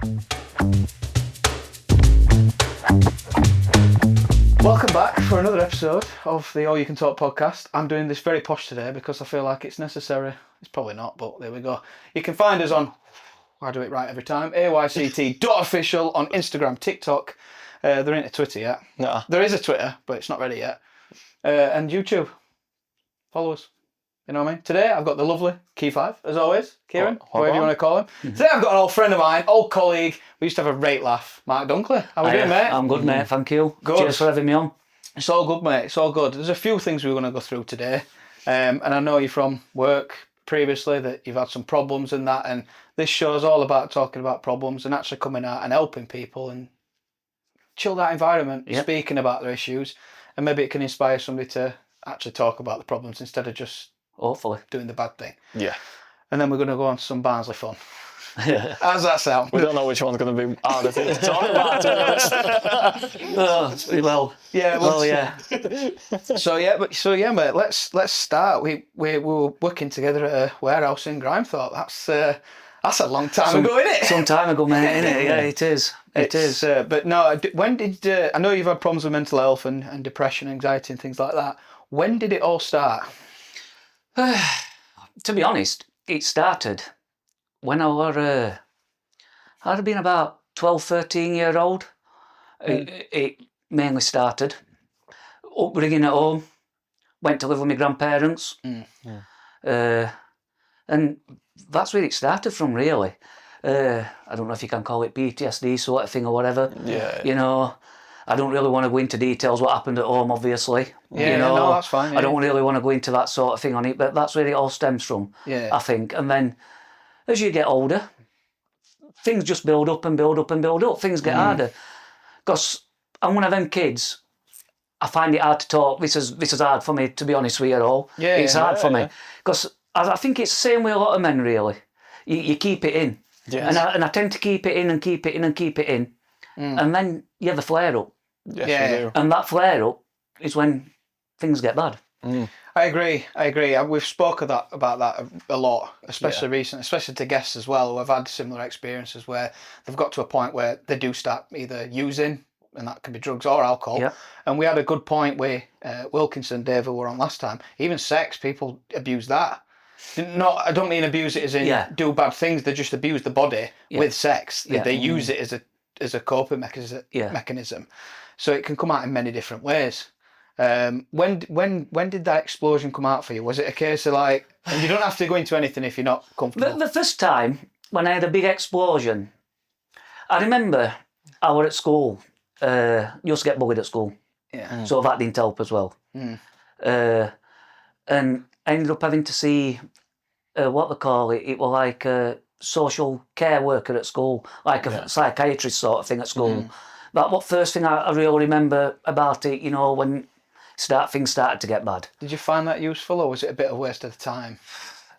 Welcome back for another episode of the All You Can Talk podcast. I'm doing this very posh today because I feel like it's necessary. It's probably not, but there we go. You can find us on, I do it right every time, ayct.official on Instagram, TikTok. There ain't a Twitter yet. No. There is a Twitter, but it's not ready yet. And YouTube. Follow us. You know what I mean? Today I've got the lovely Key 5, as always. Kieran, whatever you want to call him. Today I've got an old friend of mine, old colleague. We used to have a great laugh. Mark Dunkley. How are we doing, mate? I'm good, mate. Thank you. Good. Cheers for having me on. It's all good, mate. It's all good. There's a few things we're going to go through today. And I know you're from work previously, that you've had some problems and that. And this show's all about talking about problems and actually coming out and helping people and chill that environment, speaking about their issues. And maybe it can inspire somebody to actually talk about the problems instead of just hopefully doing the bad thing. Yeah. And then we're going to go on to some Barnsley fun. How's that sound? We don't know which one's going to be harder to talk about, to be honest. So yeah, mate. Let's start. We were working together at a warehouse in Grimethorpe. That's a long time ago, isn't it? Some time ago, mate, isn't it? Yeah, it is. It is. But no, when did I know you've had problems with mental health and depression, anxiety, and things like that? When did it all start? To be honest, it started when I were, I'd have been about 12, 13 year old. It mainly started. Upbringing at home, went to live with my grandparents. And that's where it started from, really. I don't know if you can call it PTSD sort of thing or whatever. Yeah. You know, I don't really want to go into details what happened at home, obviously. Yeah, you know, no, that's fine. Yeah. I don't really want to go into that sort of thing on it, but that's where it all stems from, I think. And then as you get older, things just build up and build up and build up. Things get harder. Because I'm one of them kids, I find it hard to talk. This is hard for me, to be honest with you all. Yeah, it's hard for me. Because I think it's the same with a lot of men, really. You keep it in. Yes. And I tend to keep it in and keep it in and keep it in. And then you have a flare up. Yes, you do. And that flare up is when things get bad. I agree. We've spoken about that a lot, especially recently, especially to guests as well who have had similar experiences where they've got to a point where they do start either using, and that can be drugs or alcohol. Yeah. And we had a good point with Wilkinson, Dave, who were on last time. Even sex, people abuse that. I don't mean abuse it as in do bad things. They just abuse the body with sex. They use it as a coping mechanism. So it can come out in many different ways. When did that explosion come out for you? Was it a case of like, and you don't have to go into anything if you're not comfortable. The first time when I had a big explosion, I remember I was at school. Used to get bullied at school. Yeah. So that didn't help as well. And I ended up having to see what they call it. It was like a social care worker at school, like a psychiatrist sort of thing at school. That was the first thing I really remember about it, you know, when things started to get bad. Did you find that useful, or was it a bit of a waste of the time?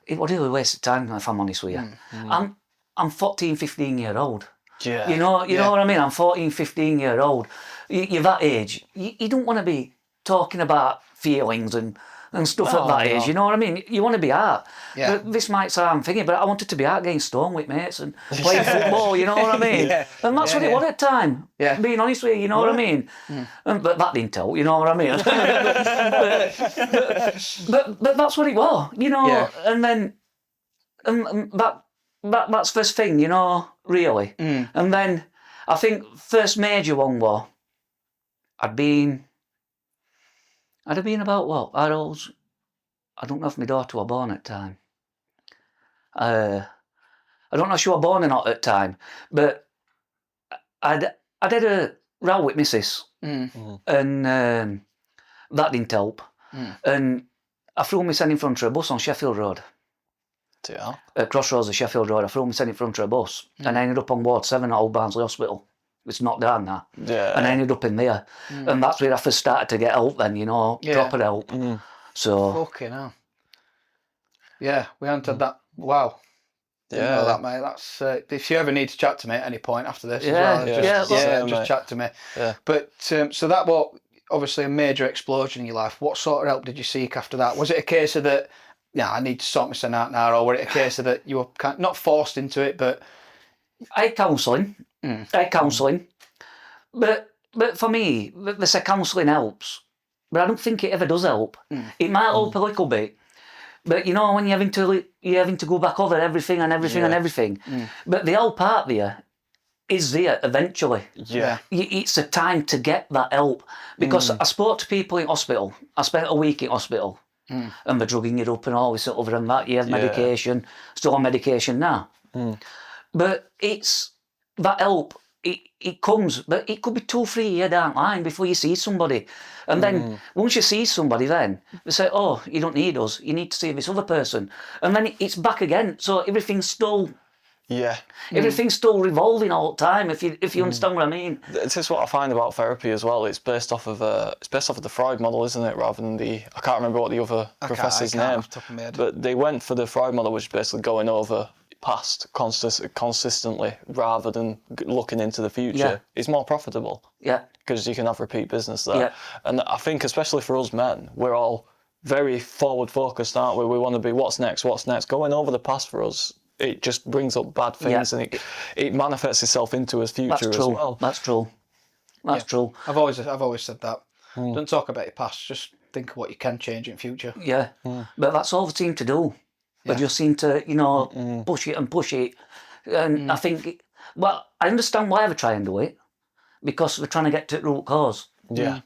It was really a waste of time, if I'm honest with you. I'm 14, 15 year old. Yeah. You know what I mean? I'm 14, 15 year old. You're that age. You don't want to be talking about feelings and stuff at that age, you know what I mean? You want to be out. Yeah. But this might sound thingy, but I wanted to be out getting stoned with mates and playing football, you know what I mean? And that's what it was at the time, being honest with you, you know what I mean? But that didn't help, you know what I mean? but that's what it was, you know? And then that's first thing, you know, really. And then I think first major one was I'd have been about what? I don't know if my daughter was born at the time. I don't know if she was born or not at the time, but I'd had a row with missus, and that didn't help. And I threw myself in front of a bus on Sheffield Road. Yeah. At Crossroads of Sheffield Road, I threw myself in front of a bus, and I ended up on Ward 7 at Old Barnsley Hospital. It's knocked down now. Yeah. And I ended up in there. And that's where I first started to get help then, you know, proper help. So. Fucking hell. Yeah, we hadn't had that. Wow. Didn't know that, mate. That's if you ever need to chat to me at any point after this as well, just chat to me. Yeah. But so that was obviously a major explosion in your life. What sort of help did you seek after that? Was it a case of that, I need to sort myself out now, or was it a case of that you were not forced into it, but I had counselling. But for me, they say counselling helps, but I don't think it ever does help. It might help a little bit, but you know when you're having to go back over everything, but the help out there is there eventually. Yeah. It's a time to get that help, because I spoke to people in hospital. I spent a week in hospital, and they're drugging it up and all this other and that. You have medication, still on medication now, but it's that help. It comes, but it could be 2-3 years down the line before you see somebody. And then once you see somebody, then they say, oh, you don't need us, you need to see this other person. And then it's back again. So everything's still revolving all the time, if you understand what I mean. This is what I find about therapy as well. It's based off of the Freud model, isn't it? Rather than I can't remember what the other professor's name. Off the top of my head. But they went for the Freud model, which is basically going over past consistently rather than looking into the future. Yeah. It's more profitable. Yeah. Because you can have repeat business there. Yeah. And I think especially for us men, we're all very forward focused, aren't we? We want to be what's next. Going over the past for us, it just brings up bad things, and it manifests itself into a future as well. That's true. I've always said that. Don't talk about your past, just think of what you can change in future. Yeah. But that's all they seem to do. They just seem to, push it. And I think, I understand why they try and do it, because they're trying to get to the root cause. Yeah.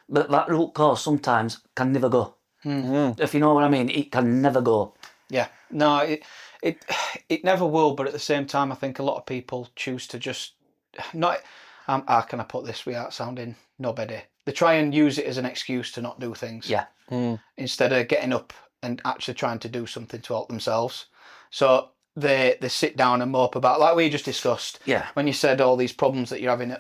But that root cause sometimes can never go. If you know what I mean, it can never go. Yeah. No, it never will, but at the same time, I think a lot of people choose to just not. How can I put this without sounding nobody? They try and use it as an excuse to not do things. Yeah. Instead of getting up and actually trying to do something to help themselves. So they sit down and mope about, like we just discussed. Yeah. When you said all these problems that you're having,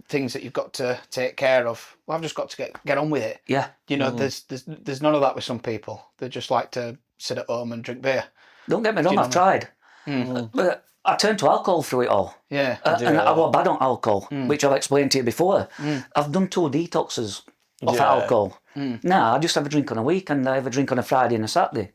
things that you've got to take care of. Well, I've just got to get on with it. Yeah. There's none of that with some people. They just like to sit at home and drink beer. Don't get me wrong, I've tried. But I turned to alcohol through it all. Yeah. And I was bad on alcohol, which I've explained to you before. I've done 2 detoxes off alcohol. Now I just have a drink on a weekend. I have a drink on a Friday and a Saturday.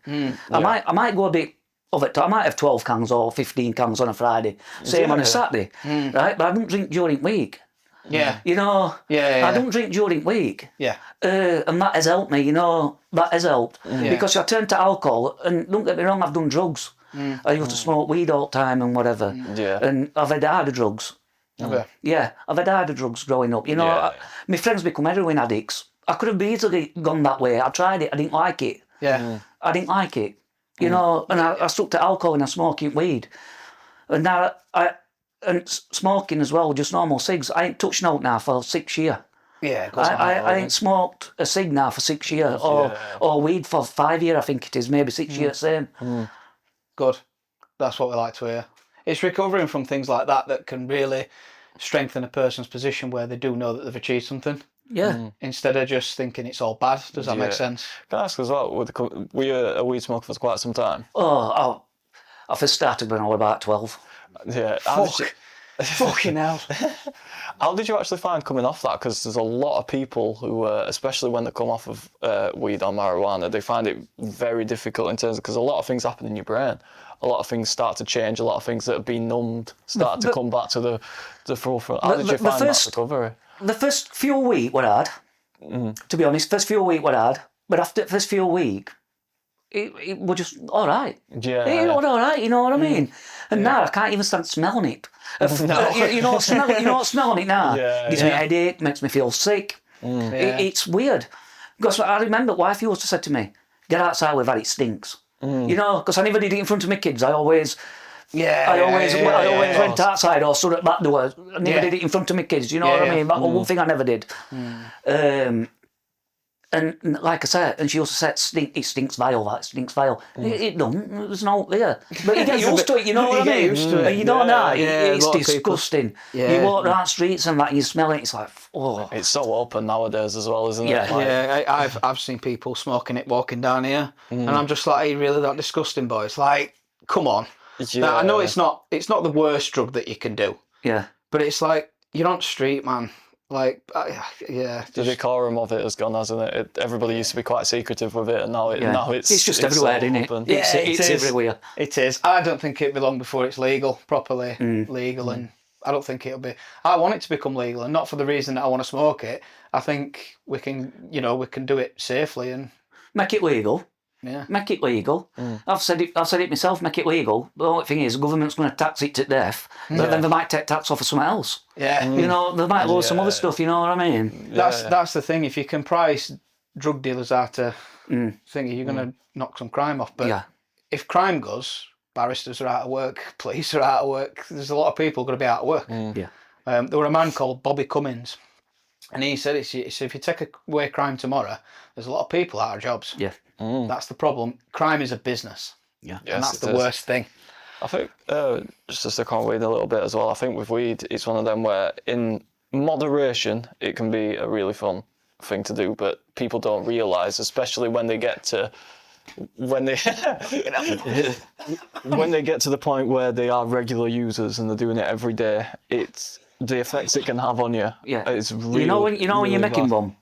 I might go a bit of it. I might have 12 cans or 15 cans on a Friday. Same on a Saturday, right? But I don't drink during the week. Yeah. I don't drink during the week. Yeah. And that has helped me. That has helped because I turned to alcohol. And don't get me wrong, I've done drugs. I used to smoke weed all the time and whatever. Yeah. And I've had harder drugs. Okay. Yeah, I've had harder drugs growing up. My friends become heroin addicts. I could have easily gone that way. I tried it. I didn't like it. Yeah. I didn't like it. And I stuck to alcohol and I smoking weed. And now smoking as well, just normal cigs. I ain't touched no now for 6 years. Yeah. I ain't smoked a cig now for 6 years or weed for 5 years, I think it is, maybe 6 years, same. Good. That's what we like to hear. It's recovering from things like that can really strengthen a person's position where they do know that they've achieved something. Yeah. Instead of just thinking it's all bad. Does that make sense? Can I ask as well, were you a weed smoker for quite some time? I first started when I was about 12. Yeah. Fucking hell. How did you actually find coming off that? Because there's a lot of people who, especially when they come off of weed or marijuana, they find it very difficult in terms of, because a lot of things happen in your brain. A lot of things start to change. A lot of things that have been numbed start to come back to the forefront. How did you find that recovery? The first few weeks were hard, to be honest. First few weeks were hard, but after the first few weeks, it was just all right. Yeah. It was all right, you know what I mean? And now I can't even stand smelling it. Smelling it now gives me a headache, makes me feel sick. It's weird. Because I remember wife used to say to me, get outside with that, it stinks. Because I never did it in front of my kids. I always went outside or stood at back door. I never did it in front of my kids. You know what I mean? That was one thing I never did. And like I said, and she also said, it stinks vile, that stinks vile. It don't, there's no there. But you get used to it, you know what I mean? Used to it. And you don't know, it's disgusting. Yeah. You walk around streets and that, and you smell it, it's like, oh. It's so open nowadays as well, isn't it? Yeah, I've seen people smoking it walking down here, and I'm just like, are you really that disgusting, boy? It's like, come on. Now, I know it's not the worst drug that you can do. Yeah. But it's like, you're on the street, man. Like, yeah. The decorum of it has gone, hasn't it? Everybody used to be quite secretive with it, and now it's just everywhere, so isn't it? open. It's everywhere. It is. I don't think it'll be long before it's properly legal, and I don't think it'll be. I want it to become legal, and not for the reason that I want to smoke it. I think we can do it safely and make it legal. Yeah. Make it legal. I've said it myself, make it legal. The only thing is the government's going to tax it to death, but then they might take tax off of something else. Yeah. You know, they might lose some other stuff, you know what I mean? That's the thing. If you can price drug dealers out of thingy, you're going to knock some crime off. But if crime goes, barristers are out of work, police are out of work, there's a lot of people going to be out of work. Yeah. There were a man called Bobby Cummins, and he said, if you take away crime tomorrow, there's a lot of people out of jobs. Yeah. That's the problem. Crime is a business. Yeah. Yes, and that's the worst thing. I think, just to stick on weed a little bit as well, I think with weed, it's one of them where in moderation, it can be a really fun thing to do, but people don't realise, especially when they get to when they get to the point where they are regular users and they're doing it every day, it's the effects it can have on you. Yeah. It's really, when you're making bad.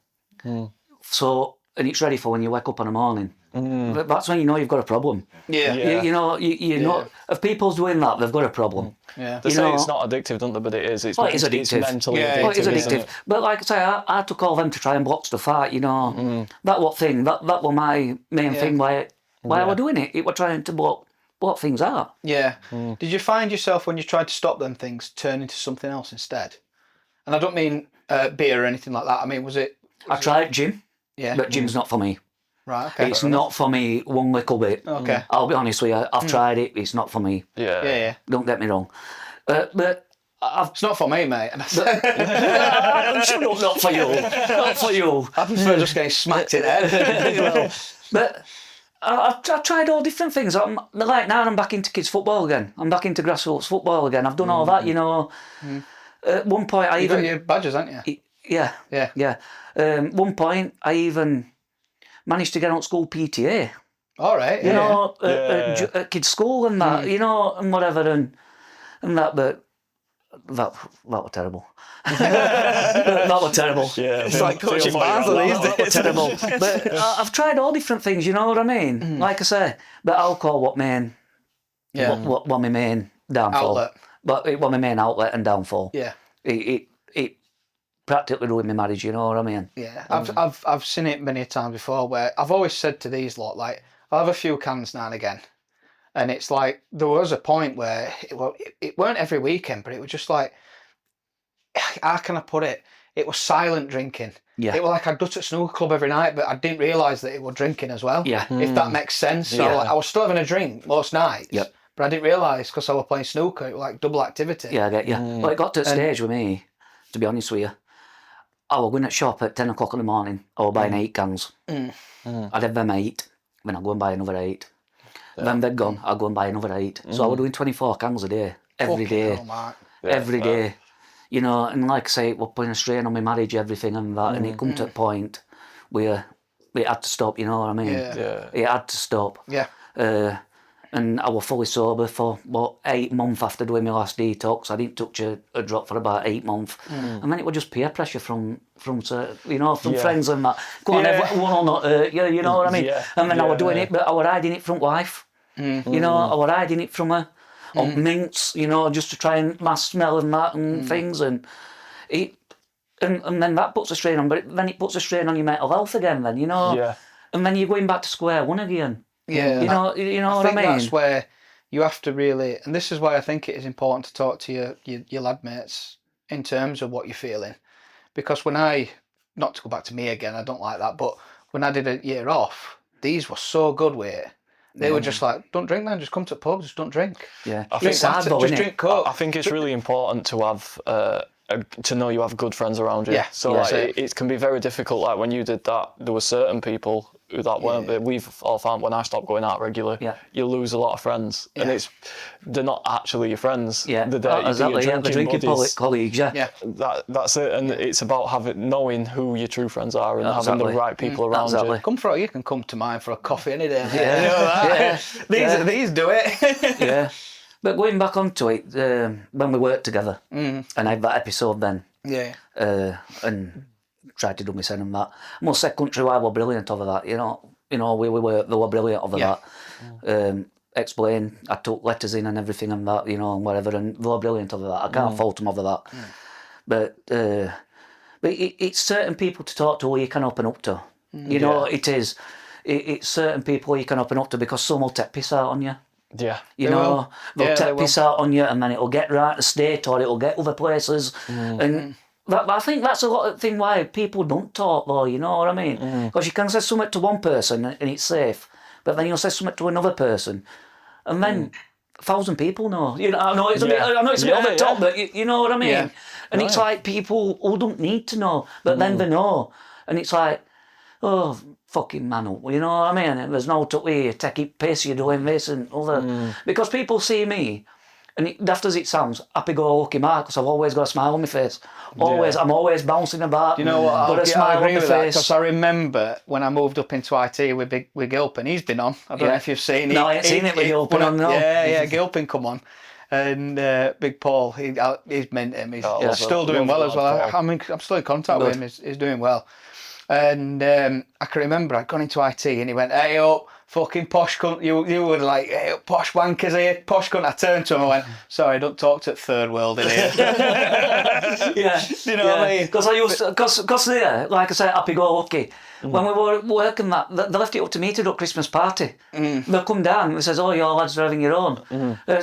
one. So and it's ready for when you wake up in the morning. That's when you know you've got a problem. Yeah. You know, if people's doing that, they've got a problem. Yeah. They say it's not addictive, don't they? But it is. It's addictive. It's mentally addictive. Well, it is isn't addictive. it? But like I say, I took all them to try and block stuff out, you know. That was my main thing why I was doing it. It was trying to block things out. Yeah. Did you find yourself, when you tried to stop them things, turn into something else instead? And I don't mean beer or anything like that. I mean, I tried gym. Yeah. But gym's not for me. Right, okay. It's not for me one little bit. Okay. I'll be honest with you, I've tried it, it's not for me. Yeah. Don't get me wrong. But it's not for me, mate. I'm sure not for you. Not for you. I prefer just getting smacked in the head. But I've tried all different things. Like now I'm back into kids football again. I'm back into grassroots football again. I've done all that, you know. At one point I got your badges, haven't you? Yeah. One point I even managed to get on school PTA. All right. You know, at kids' school and that, you know, and whatever and that, but that was terrible. That was terrible. Yeah, it's like coaching Barnsley these days. That was terrible. But I've tried all different things, you know what I mean? Like I say, but alcohol what my main downfall. Outlet. But it was my main outlet and downfall. Yeah. It practically ruined my marriage, you know what I mean? Yeah. I've seen it many times before where I've always said to these lot, like, I'll have a few cans now and again. And it's like, there was a point where it weren't every weekend, but it was just like, how can I put it? It was silent drinking. Yeah. It was like I'd go to a snooker club every night, but I didn't realise that it was drinking as well. Yeah. If that makes sense. So I was still having a drink most nights. Yep. But I didn't realise because I was playing snooker, it was like double activity. Yeah, I get you. Well, it got to a stage with me, to be honest with you. I was going at shop at 10 o'clock in the morning. I was buying 8 cans. I'd have them 8, then I'd go and buy another 8. Then they'd gone, I'd go and buy another 8. So I was doing 24 cans a day, every day. Every day. You know, and like I say, it was putting a strain on my marriage, everything and that, and it come to a point where it had to stop, you know what I mean? It had to stop. Yeah. And I was fully sober for, 8 months after doing my last detox. I didn't touch a drop for about 8 months. And then it was just peer pressure from friends and that. Go on, everyone will not hurt you, you know what I mean? And then I was doing it, but I was hiding it from wife. You know, I was hiding it from her. On mints, you know, just to try and mask smell and that and things. And and then that puts a strain on, but then it puts a strain on your mental health again then, you know? Yeah. And then you're going back to square one again. Yeah, you know what I mean. That's where you have to really, and this is why I think it is important to talk to your lad mates in terms of what you're feeling, because when not to go back to me again, I don't like that, but when I did a year off, these were so good with it. They were just like, don't drink, man. Just come to the pub. Just don't drink. Yeah, Just drink Coke. I think it's really important to have to know you have good friends around you. Yeah. So it can be very difficult. Like when you did that, there were certain people who that weren't. But we've all found when I stopped going out regularly, you lose a lot of friends, and they're not actually your friends. Yeah, the drinking colleagues. Yeah. That's it, and it's about knowing who your true friends are and having the right people around you. You can come to mine for a coffee any day. Yeah. You know that? These do it. Yeah. But going back onto it, when we worked together, and I had that episode then, And tried to do my sen and that. I must say, Countrywide were brilliant over that. You know, they were brilliant over that. Explain, I took letters in and everything and that, you know, and whatever, and they were brilliant over that. I can't fault them over that. But it's certain people to talk to who you can open up to. You know, it is. It's certain people you can open up to, because some will take piss out on you. Yeah. They'll take piss out on you, and then it'll get right to state, or it'll get other places. And I think that's a lot of thing why people don't talk, though, you know what I mean? Because you can say something to one person and it's safe, but then you'll say something to another person, and then 1,000 people know. You know, I know it's a bit over the top, but you know what I mean? Yeah. And it's like people who don't need to know, but then they know. And it's like, oh, fucking man up, you know what I mean? And there's no to way, take it piss, you're doing this and other. Because people see me, and daft as it sounds, happy-go-lucky Mark, because I've always got a smile on my face. I'm always bouncing about. You know what? I agree with that, because I remember when I moved up into IT with Gilpin. He's been on. I don't know if you've seen it. No, I ain't seen it with Gilpin on, no. Yeah, Gilpin come on. And Big Paul, he's meant him. He's still doing well as well. I'm still in contact with him. He's doing well. And I can remember I'd gone into IT and he went, "Hey up, fucking posh cunt." You were like, "Hey up, posh wankers here, posh cunt." I turned to him and I went, "Sorry, don't talk to the third world in here." You know what I mean? Because I used to, because there, like I said, happy-go-lucky. When we were working that, they left it up to me to do a Christmas party. They'll come down and they says, "Oh, your lads are having your own.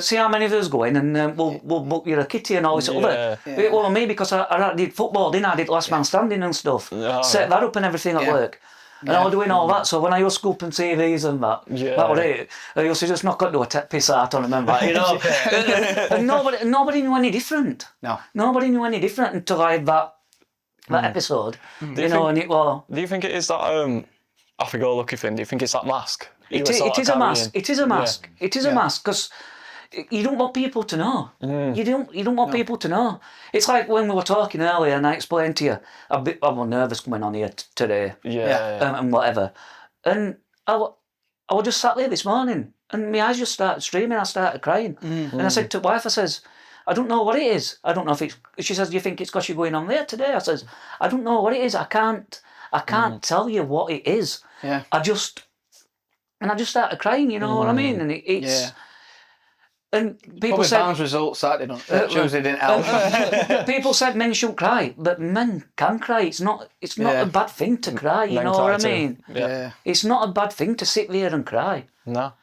See how many of us go in, and we'll book you a kitty and all this other." It wasn't me, because I did football, didn't I? I did last man standing and stuff. Set that up and everything at work. And I was doing all that, so when I used to scoop and TVs and that was it. I used to just knock on the door, take piss out on them and that, you know. And nobody knew any different. No. Nobody knew any different until I had that episode. You know, and it was... Do you think it is that happy-go-lucky thing? Do you think it's that mask? It is a mask. It is a mask. It is a mask, because you don't want people to know. You don't want people to know. It's like when we were talking earlier, and I explained to you, I was nervous coming on here today, and whatever. And I was just sat there this morning, and my eyes just started streaming. I started crying, and I said to the wife, I says, "I don't know what it is. I don't know if it's." She says, "Do you think it's because you're going on there today?" I says, "I don't know what it is. I can't tell you what it is." Yeah. I just started crying. You know what I mean? And it's. And people probably said Barnes results that Tuesday didn't help. People said men shouldn't cry, but men can cry. It's not a bad thing to cry. You know what I mean? Yeah. It's not a bad thing to sit there and cry. No,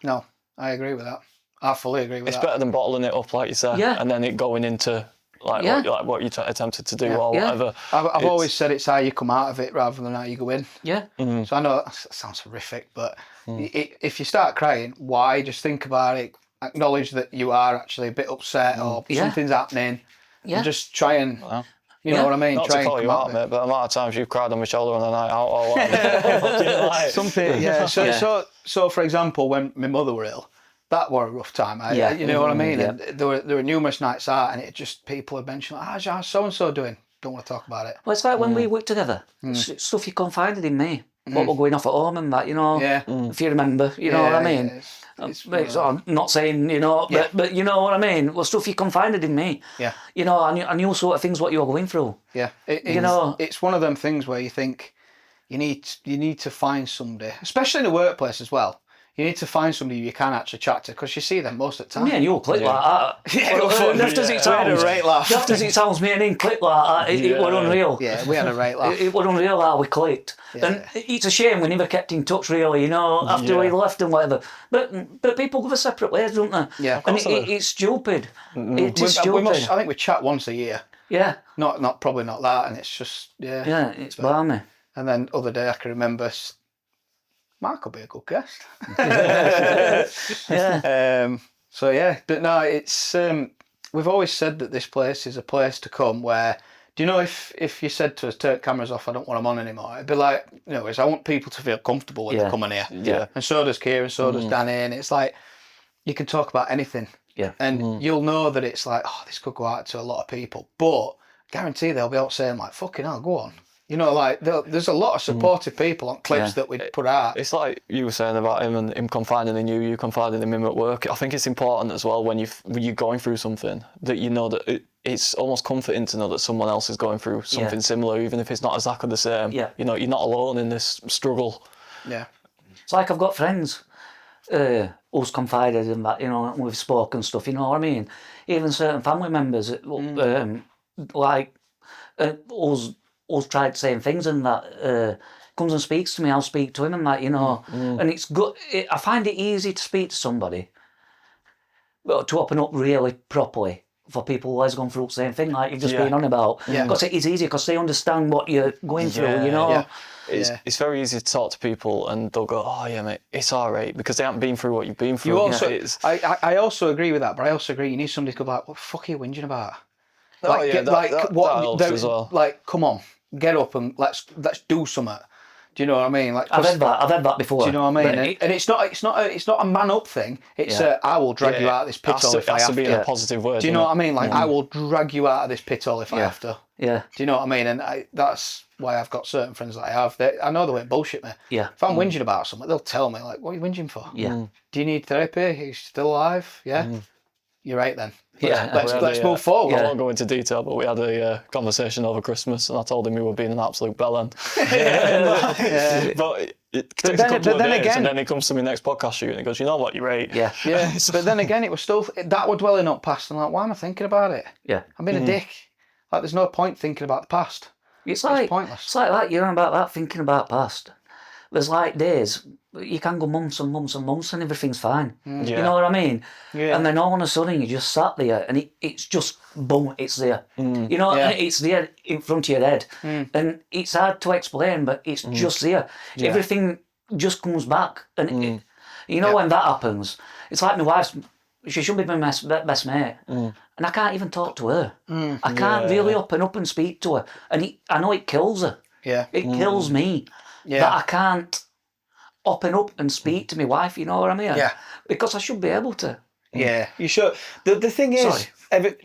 I agree with that. I fully agree with that. It's better than bottling it up, like you said, and then it going into what you attempted to do or whatever. I've always said it's how you come out of it rather than how you go in. Yeah. So I know that sounds horrific, but if you start crying, why? Just think about it. Acknowledge that you are actually a bit upset or something's happening. Yeah. And just try and, you know what I mean? Not try to call and you out, mate, but the amount of times you've cried on my shoulder on a night out or whatever. Something, yeah. So for example, when my mother were ill, that were a rough time. You know what I mean? And there were numerous nights out, and it just, people had mentioned, how's so-and-so doing? Don't want to talk about it. Well, it's like when we worked together, stuff you confided in me. What we're going off at home and that, you know, if you remember, you know what I mean? I'm not saying, you know, but you know what I mean? Well, stuff you confided in me. Yeah. You know, I knew sort of things what you were going through. Yeah. It's one of them things where you think you need to find somebody, especially in the workplace as well. You need to find somebody you can actually chat to, because you see them most of the time. Me and you'll click like that. Daft as it sounds, me and him click like that. It was unreal. Yeah, we had a great laugh. It was unreal how we clicked. Yeah. And it's a shame we never kept in touch, really, you know, after we left and whatever. But people go their separate ways, don't they? Yeah. And it's stupid. It is stupid. I think we chat once a year. Yeah. Probably not that, and it's just, Yeah, it's balmy. And then other day I can remember, Mark will be a good guest. But no, it's we've always said that this place is a place to come where, do you know, if you said to us, "Turn cameras off, I don't want them on anymore," it'd be like, you know, I want people to feel comfortable when they come in here. Yeah. And so does Kieran, so does Danny, and it's like, you can talk about anything. Yeah. And you'll know that it's like, this could go out to a lot of people, but guarantee they'll be out saying like, "Fucking hell, go on." You know, like, there's a lot of supportive people on clips that we put out. It's like you were saying about him and him confiding in you confiding in him at work. I think it's important as well when you're going through something that you know that it's almost comforting to know that someone else is going through something similar, even if it's not exactly the same. Yeah. You know, you're not alone in this struggle. Yeah. It's like I've got friends who's confided in that, you know, and we've spoken stuff, you know what I mean? Even certain family members, who's tried saying things and that comes and speaks to me, I'll speak to him and that, you know. And it's good. I find it easy to speak to somebody, but to open up really properly for people who has gone through the same thing, like you've just been on about. Because it is easy, because they understand what you're going through, you know. Yeah. It's very easy to talk to people and they'll go, oh yeah mate, it's alright, because they haven't been through what you've been through. You also, I also agree with that, but I also agree you need somebody to go like, what the fuck are you whinging about? Like, that helps as well. Like, come on, get up and let's do something. Do you know what I mean? Like, I've had that before. Do you know what I mean? And it's not a man up thing. It's I will drag you out of this pit hole if I have to. It has to be in a positive way. Do you know what I mean? Like, I will drag you out of this pit hole if I have to. Yeah. Do you know what I mean? And that's why I've got certain friends that I have. I know they won't bullshit me. Yeah. If I'm whinging about something, they'll tell me, like, what are you whinging for? Yeah. Do you need therapy? Are you still alive? Yeah. You're right then. Yeah. Let's move forward. I won't go into detail, but we had a conversation over Christmas, and I told him he was being an absolute bellend. But it takes a couple of days, and then he comes to me next podcast shoot and he goes, you know what, you're right. Yeah. Yeah. But then again, it was still that were dwelling up past, and like, why am I thinking about it? Yeah. I'm being a dick. Like, there's no point thinking about the past. It's pointless. It's like that. You're on about that, thinking about past. There's like days you can go months and months and months and everything's fine. You know what I mean? Yeah. And then all of a sudden you just sat there and it's just boom, it's there. You know, it's there in front of your head. And it's hard to explain, but it's just there. Yeah. Everything just comes back. And you know when that happens, it's like my wife's, she should be my best mate. And I can't even talk to her. I can't really open up and speak to her. And I know it kills her. Yeah. It kills me. Yeah. That I can't open up and speak to my wife, you know what I mean? Yeah. Because I should be able to. Yeah, you should. The thing is,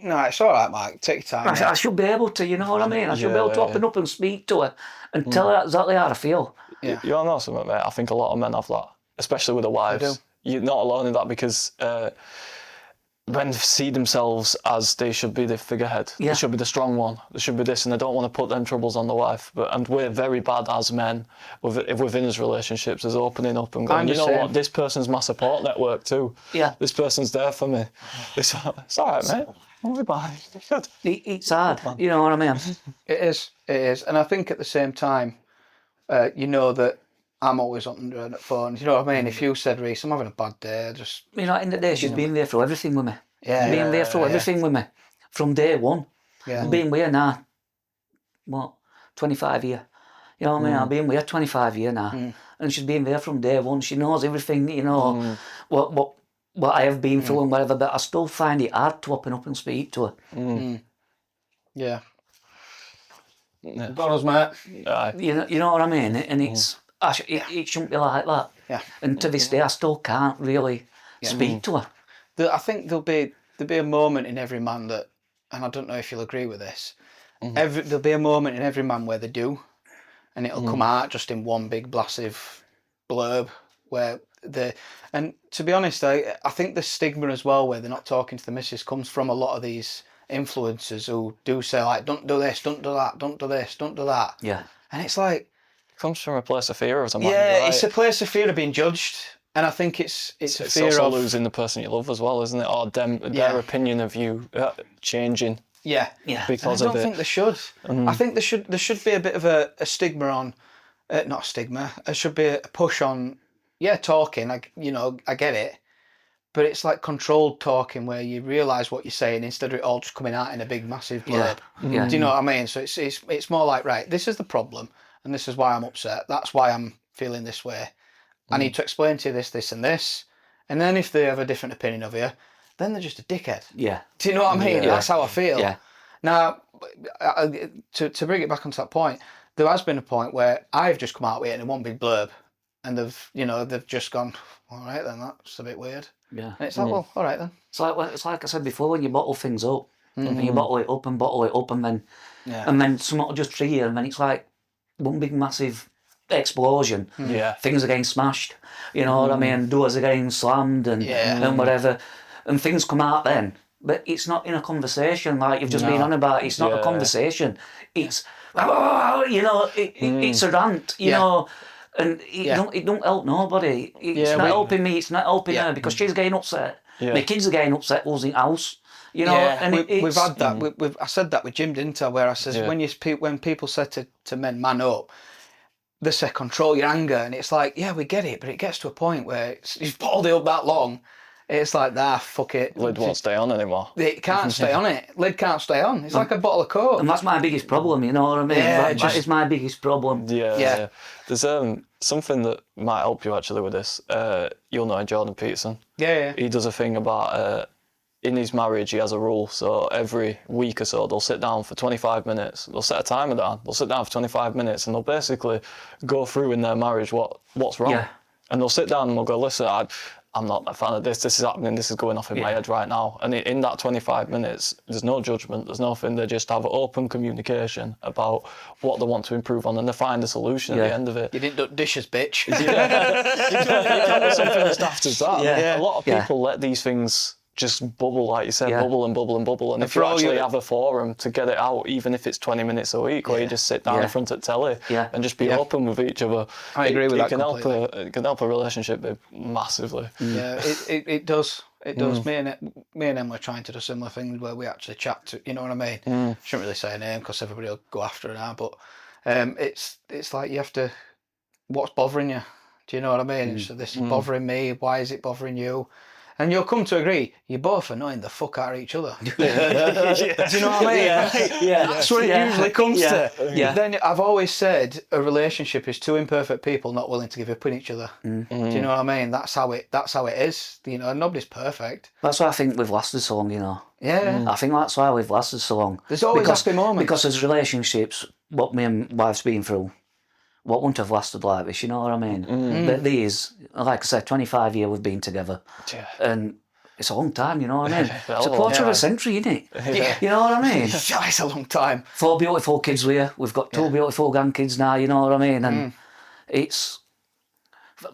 no, it's all right, Mike. Take your time. I should be able to, you know what I mean? I should be able to open up and speak to her and tell her exactly how I feel. Yeah. You all know something, mate? I think a lot of men have that, especially with their wives. You're not alone in that, because men see themselves as they should be the figurehead. They should be the strong one. They should be this, and they don't want to put them troubles on the wife. And we're very bad as men within his relationships, as opening up and going, you know what, this person's my support network too. Yeah. This person's there for me. It's all right, mate. We'll be fine. It's hard. You know what I mean? It is. And I think at the same time, you know that I'm always on the phone. You know what I mean? If you said, Reece, I'm having a bad day, just... You know, in the day, she's been there through everything with me. Yeah. Been there through everything with me. From day one. Yeah. Been with her now, 25 years. You know what I mean? I've been with her 25 years now. And she's been there from day one. She knows everything, you know, what I have been through and whatever, but I still find it hard to open up and speak to her. Yeah. Got us, mate. You know what I mean? And it's... It shouldn't be like that. Yeah. And to this day, I still can't really speak to her. I think there'll be a moment in every man that, and I don't know if you'll agree with this, there'll be a moment in every man where they do, and it'll come out just in one big blasted blurb where and to be honest, I think the stigma as well where they're not talking to the missus comes from a lot of these influencers who do say like, don't do this, don't do that, don't do this, don't do that. Yeah. And it's like, comes from a place of fear or something. Yeah, right? It's a place of fear of being judged, and I think it's a fear also of losing the person you love as well, isn't it? Or their opinion of you changing. Yeah. Because of it. I don't think they should. I think there should be a bit of a stigma on, not a stigma. There should be a push on, talking. I get it, but it's like controlled talking where you realise what you're saying instead of it all just coming out in a big massive blurb. Yeah. Do you know what I mean? So it's more like, right, this is the problem. And this is why I'm upset. That's why I'm feeling this way. I need to explain to you this, this and this. And then if they have a different opinion of you, then they're just a dickhead. Yeah. Do you know what I mean? Yeah. That's how I feel. Yeah. Now, to bring it back onto that point, there has been a point where I've just come out with it in one big blurb. And they've just gone, all right then, that's a bit weird. Yeah. And it's like, well, all right then. It's like I said before, when you bottle things up, and you bottle it up, and then something will just trigger you, and then it's like, one big massive explosion. Yeah. Things are getting smashed. You know what I mean? Doors are getting slammed and whatever. And things come out then. but it's not in a conversation like you've just been on about. It's not a conversation. It's it's a rant, you know, and it don't help nobody. It's not helping me. It's not helping her because she's getting upset. My kids are getting upset losing house. You know, and we've had that. I said that with Jim, didn't I? Where I says when people said to men, man up, they say control your anger, and it's like, yeah, we get it, but it gets to a point where you've balled it up that long. It's like, fuck it. Lid won't stay on anymore. It can't stay on it. Lid can't stay on. It's like a bottle of Coke. And that's my biggest problem, you know what I mean? That is my biggest problem. Yeah. There's something that might help you actually with this. You'll know Jordan Peterson. Yeah. He does a thing about, in his marriage, he has a rule. So every week or so, they'll sit down for 25 minutes. They'll set a timer down. They'll sit down for 25 minutes and they'll basically go through in their marriage what's wrong. Yeah. And they'll sit down and they'll go, listen, I'm not a fan of this. This is happening. This is going off in my head right now. And in that 25 minutes, there's no judgment. There's nothing. They just have open communication about what they want to improve on, and they find a solution at the end of it. You didn't do dishes, bitch. It can be something as daft as that. Yeah. A lot of people let these things just bubble, like you said, bubble and bubble and bubble. And if you actually have a forum to get it out, even if it's 20 minutes a week, where you just sit down in front of telly and just be open with each other, I agree with that completely. It can help a relationship massively. Yeah, it does. It does. Me and Emma are trying to do similar things where we actually chat to, you know what I mean? Shouldn't really say a name because everybody will go after her now, but it's like you have to, what's bothering you? Do you know what I mean? So this is bothering me. Why is it bothering you? And you'll come to agree, you're both annoying the fuck out of each other. Do you know what I mean? That's what it usually comes to. Then I've always said a relationship is two imperfect people not willing to give up on each other. Do you know what I mean? That's how it is. You know, nobody's perfect. That's why I think we've lasted so long, you know. Yeah. I think that's why we've lasted so long. There's always happy moments. Because there's relationships, what me and wife's been through, what wouldn't have lasted like this, you know what I mean? But these, like I said, 25 years we've been together. And it's a long time, you know what I mean? It's a quarter of a century, isn't it? Yeah. You know what I mean? It's a long time. 4 beautiful kids here. We've got 2 beautiful grandkids now, you know what I mean? And it's...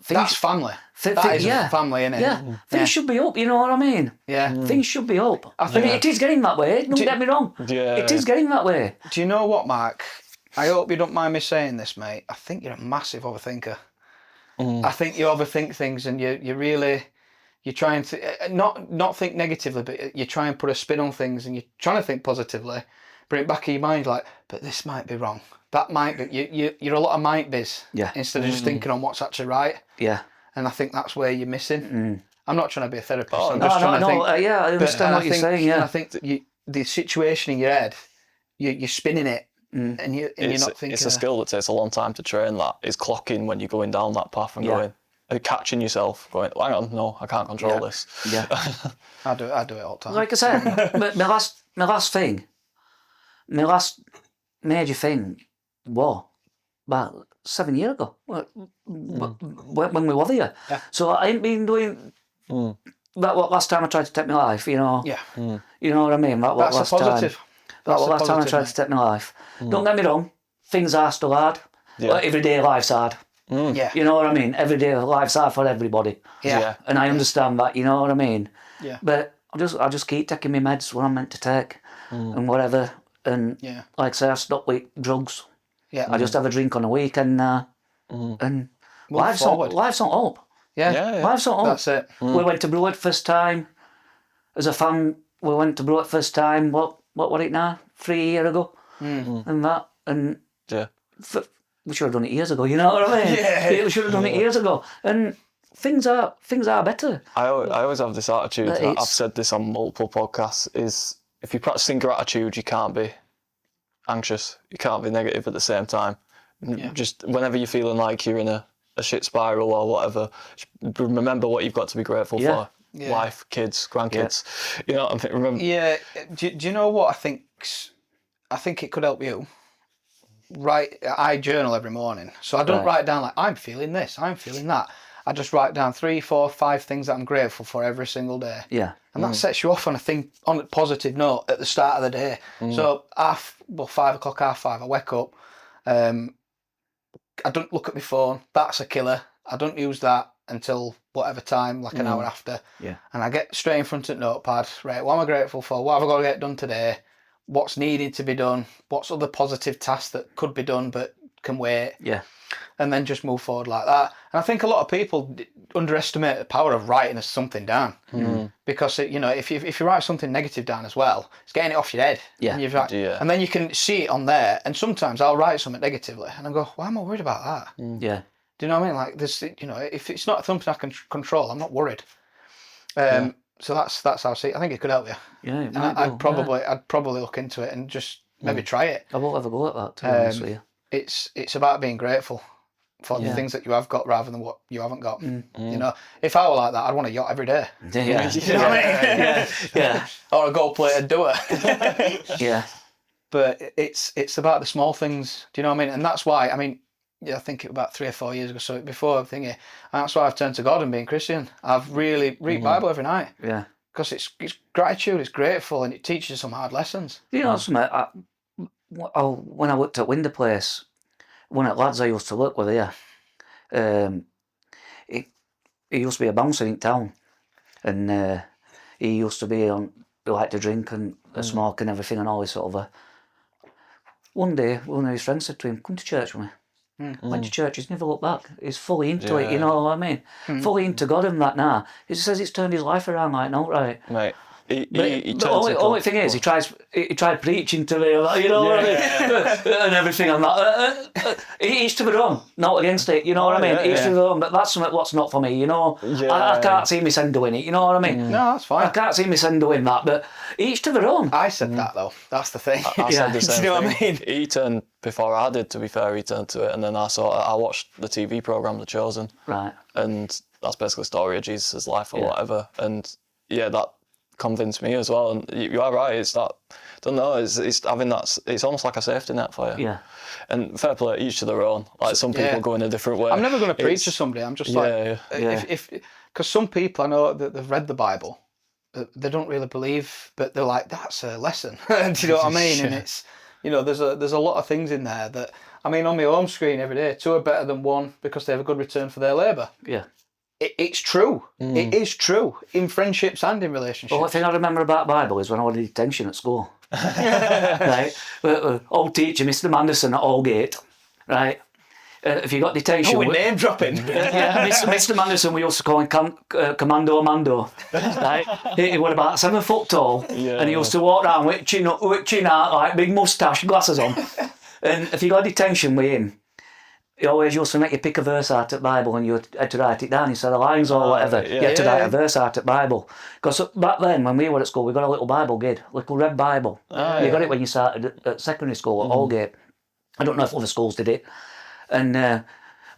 That's family. That is family, isn't it? Yeah. Things should be up, you know what I mean? Yeah. Things should be up. I mean, it is getting that way, don't get me wrong. It is getting that way. Do you know what, Mark? I hope you don't mind me saying this, mate. I think you're a massive overthinker. I think you overthink things, and you're trying to not think negatively, but you try and put a spin on things, and you're trying to think positively. But in the back of your mind, like, but this might be wrong. That might be. You're a lot of might be's. Yeah. Instead of just thinking on what's actually right. Yeah. And I think that's where you're missing. I'm not trying to be a therapist. I'm just trying to think. I understand what you're saying. Yeah. I think that the situation in your head, you're spinning it. And you're not thinking. It's a skill that takes a long time to train. That is clocking when you're going down that path and going, catching yourself, going, hang on, no, I can't control this. Yeah, I do it all the time. Like I said, my last major thing was about 7 years ago when we were there. Yeah. So I ain't been doing that. What last time I tried to take my life, you know? Yeah. You know what I mean? That's last a positive. Time. That was the last time I tried to take my life. Don't get me wrong, things are still hard. Like everyday life's hard. Yeah. You know what I mean? Everyday life's hard for everybody. Yeah. And I understand that, you know what I mean? Yeah. But I just keep taking my meds when I'm meant to take and whatever. And like I say, I stopped with drugs. Yeah. I just have a drink on a weekend and life's not up. Yeah. Life's not up. That's it. We went to Brewer first time. As a fan, we went to Brewer first time, what was it now? 3 years ago. And that. And we should have done it years ago, you know what I mean? Yeah. We should have done it years ago. And things are better. I always have this attitude, I've said this on multiple podcasts, is if you're practicing gratitude, you can't be anxious. You can't be negative at the same time. Yeah. Just whenever you're feeling like you're in a shit spiral or whatever, remember what you've got to be grateful for. Yeah. Life, kids, grandkids. Yeah. You know, I remember. Yeah. Do you know what I think it could help you? I journal every morning, so I don't write down like I'm feeling this, I'm feeling that. I just write down 3, 4, 5 things that I'm grateful for every single day. Yeah. And that sets you off on a positive note at the start of the day. So 5 o'clock, 5:30, I wake up. I don't look at my phone. That's a killer. I don't use that. until whatever time, like an hour after. Yeah. And I get straight in front of the notepad, right, what am I grateful for? What have I got to get done today? What's needed to be done? What's other positive tasks that could be done but can wait? Yeah. And then just move forward like that. And I think a lot of people underestimate the power of writing something down. Because, if you write something negative down as well, it's getting it off your head. Yeah. And then you can see it on there. And sometimes I'll write something negatively and I go, why am I worried about that? Yeah. Do you know what I mean? Like this, if it's not something I can control, I'm not worried. So that's how I see it. I think it could help you. Yeah. And I'd probably look into it and just maybe try it. I won't ever go at that, to be honest with you. It's about being grateful for the things that you have got rather than what you haven't got. If I were like that, I'd want a yacht every day. Yeah. You know what I mean? Yeah. Or a gold-plated doer. Yeah. But it's about the small things. Do you know what I mean? And that's why, I think about 3 or 4 years ago, so before thingy, and that's why I've turned to God and being Christian. I've really read Bible every night. Yeah. Because it's gratitude, it's grateful, and it teaches you some hard lessons. You know something? When I worked at Window Place, one of the lads I used to work with here, he used to be a bouncer in town, and he used to be he liked to drink and smoke and everything and all this sort of. One day, one of his friends said to him, "Come to church with me." Went to church, he's never looked back. He's fully into it, you know what I mean? Fully into God and that now. He says it's turned his life around like outright. Mate. The only thing is, he tried preaching to me, you know what I mean, and everything. I'm like, each to their own, not against it, you know what I mean. Each to their own, but that's something what's not for me, you know. I can't see my son doing it, you know what I mean. No, that's fine. I can't see my son doing that, but each to their own. I said that though. That's the thing. I said the same Do you know thing. what I mean? He turned before I did. To be fair, he turned to it, and then I watched the TV program, The Chosen, Right. and that's basically the story of Jesus' life or whatever, and that convinced me as well. And you are right. It's that. I don't know. It's having that. It's almost like a safety net for you. Yeah. And fair play, each to their own. Like some people go in a different way. I'm never going to preach to somebody. I'm just if because some people I know that they've read the Bible, they don't really believe, but they're like, that's a lesson. Do you know what I mean? And it's there's a lot of things in there that on my home screen every day, 2 are better than 1 because they have a good return for their labour. Yeah. It's true. It is true in friendships and in relationships. Well, one thing I remember about Bible is when I was in detention at school. Right? Old teacher, Mr. Manderson at Allgate, right? If you got detention... Oh, we're name dropping. Yeah, Mr. Manderson, we used to call him Commando Mando. Right? He was about 7 foot tall, and he used to walk around with chin out, like big moustache, glasses on. And if you got detention with him, he always used to make you pick a verse out of the Bible and you had to write it down instead of lines or whatever. You had to write a verse out of the Bible. Because back then, when we were at school, we got a little Bible grid, little red Bible. You got it when you started at secondary school at Allgate. I don't know if other schools did it. And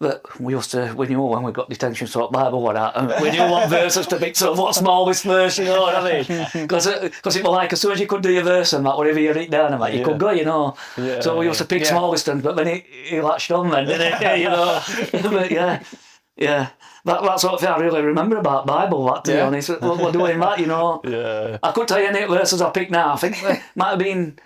but we knew when we got detention sort of Bible one out, and we knew what verses to pick, so what smallest verse, you know what I mean? Because it was like as soon as you could do your verse and that, whatever you write down and that, you could go, you know. So we used to pick smallest ones, but then he latched on then, didn't he? You know. But yeah. That's what I really remember about Bible, that, to be honest. We're doing that, you know. Yeah. I couldn't tell you any verses I picked now. I think it might have been...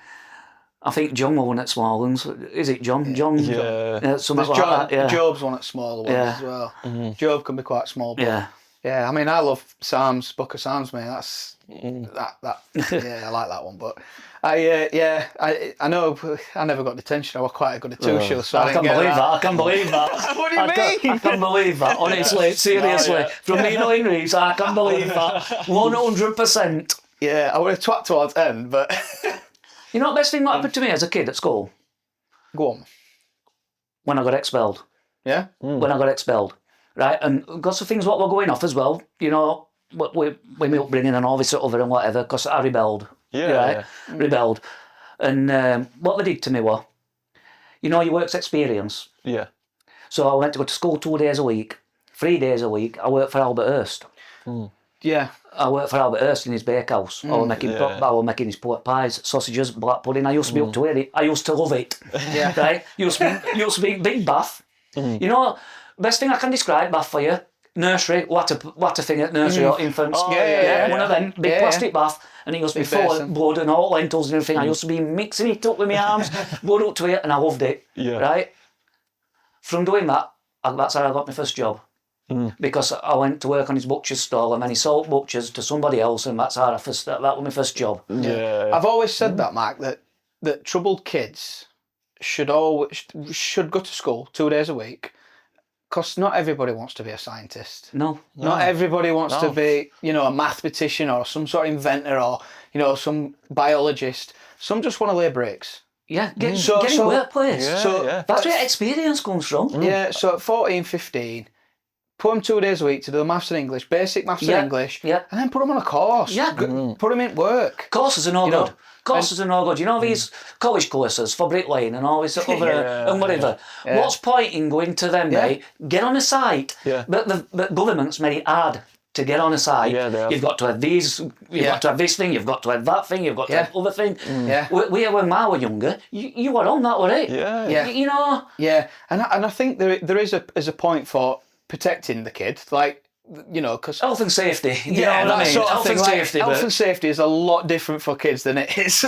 I think John was one at small ones. Is it John? John? Yeah. Something like that, yeah. Job's one at smaller ones as well. Job can be quite small. But yeah, I love Psalms, Book of Psalms, mate. That's that. Yeah, I like that one. But I know I never got detention. I was quite a good official, so I can't believe that. I can't believe that. What do you mean? I can't believe that. Honestly, seriously, from me knowing Reeves, I can't believe that. 100%. Yeah, I would have twat towards the end, but. You know the best thing that happened to me as a kid at school? Go on. When I got expelled. Yeah? When I got expelled. Right? And got some things what were going off as well, you know, with my upbringing and all this sort of and whatever, because I rebelled. Rebelled. And what they did to me was, you know, your work's experience. Yeah. So I went to go to school 2 days a week, 3 days a week. I worked for Albert Hurst. Yeah. I worked for Albert Hurst in his bakehouse. I was making his pork pies, sausages, black pudding. I used to be up to it. I used to love it. Yeah. Right? Used to be big bath. You know, best thing I can describe bath for you. Nursery, what a thing at nursery or infants. Oh, one of them, big plastic bath, and it used to be full of blood and all lentils and everything. I used to be mixing it up with my arms, blood up to it, and I loved it. Yeah. Right? From doing that, that's how I got my first job. because I went to work on his butcher's stall, and then he sold butchers to somebody else, and that's how that was my first job. Yeah. I've always said that, Mark, that troubled kids should go to school 2 days a week, because not everybody wants to be a scientist. No. Not everybody wants to be, a mathematician or some sort of inventor or, some biologist. Some just want to lay bricks. Yeah, get in the workplace. That's where experience comes from. Yeah, so at 14, 15, put them 2 days a week to do the maths and English, basic maths and English, and then put them on a course. Yeah. Put them in work. Courses are no good. Courses are no good. These college courses for bricklaying and all this other and whatever. Yeah. What's point in going to them, mate? Get on a site. Yeah. But the government's made it hard to get on a site. Yeah, they have. You've got to have these, you've got to have this thing, you've got to have that thing, you've got to have other thing. Yeah. When I were younger, you were on that, were it? Yeah. Yeah. Yeah, and I think there is a point for protecting the kid, because Health and safety. You know what I mean? Sort of Health thing, and safety. Health and safety is a lot different for kids than it is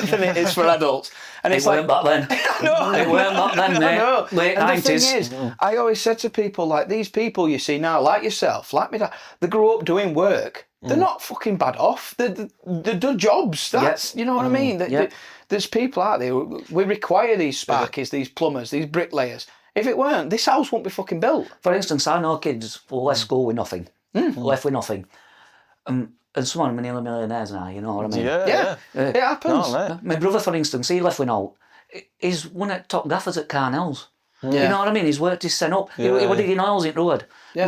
for adults. And It it's weren't back then. No, It weren't back then, mate. No. Late And 90s. the thing is, I always said to people, these people you see now, like yourself, like me, they grew up doing work. They're not fucking bad off. They do jobs. That's, you know what I mean? There's people out there. We require these sparkies, these plumbers, these bricklayers. If it weren't, this house won't be fucking built. For instance, I know kids who left school with nothing. Left with nothing. And some of them are nearly millionaires now, you know what I mean? Yeah. It happens. No, mate. My brother, for instance, he left with no. He's one of the top gaffers at Carnell's. Yeah. You know what I mean? He's worked his son up. He was digging oils in the road. Yeah.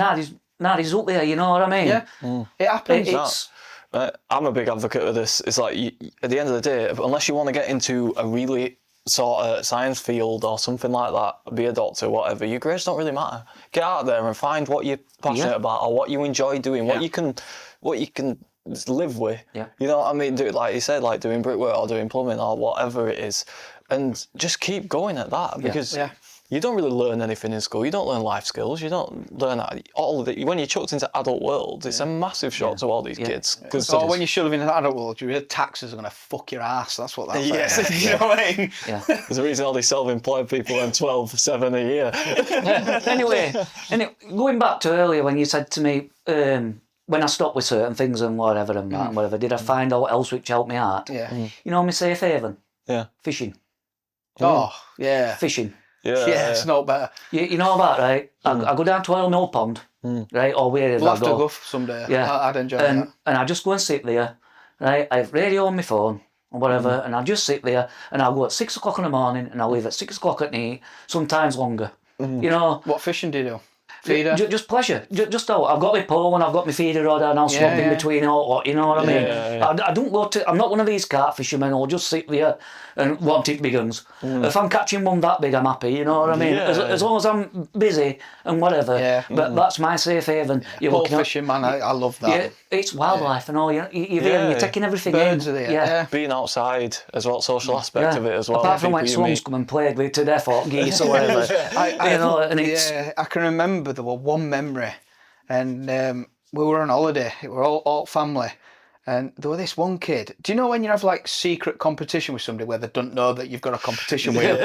Now he's up there, you know what I mean? Yeah. It happens. I'm a big advocate of this. It's like, at the end of the day, unless you want to get into a really sort of science field or something like that, be a doctor, whatever, your grades don't really matter. Get out there and find what you're passionate about or what you enjoy doing, what you can live with. Yeah. You know what I mean? Do it like you said, like doing brickwork or doing plumbing or whatever it is, and just keep going at that because. You don't really learn anything in school. You don't learn life skills. You don't learn all of it. When you're chucked into adult world, it's a massive shock to all these kids. Or when you shove into the adult world, your taxes are going to fuck your ass. That's what that's like. You know what I mean? Yeah. There's a reason all these self-employed people earn 12,700 a year. Anyway, going back to earlier when you said to me, when I stopped with certain things and whatever and that and whatever, did I find out what else which helped me out? Yeah. You know my safe haven? Yeah. Fishing. Oh, yeah. Fishing. Yeah, it's not better. You know about, right? I go down to Oil Mill Pond, right, or wherever We'll I have to go. go someday. Yeah. I'd enjoy that. And I just go and sit there, right? I have radio on my phone or whatever, and I just sit there and I'll go at 6 o'clock in the morning and I'll leave at 6 o'clock at night, sometimes longer. You know? What fishing do you do? Feeder? Just pleasure. Just out. I've got my pole and I've got my feeder rod and I'll swap in between all, you know what I mean? I don't go to, I'm not one of these carp fishermen who'll just sit there and want it big uns. If I'm catching one that big, I'm happy, you know what I mean? As long as I'm busy and whatever. Yeah. But that's my safe haven. You're Pole looking at, fishing, man, I love that. yeah, it's wildlife and all. You're there and you're taking everything Birds in. are there. Yeah. Being outside as well, social aspect of it as well. Apart from when people you swans meet. come and played with to death or geese or whatever. I can remember there was one memory, and we were on holiday. It were all family, and there was this one kid. Do you know when you have like secret competition with somebody where they don't know that you've got a competition with?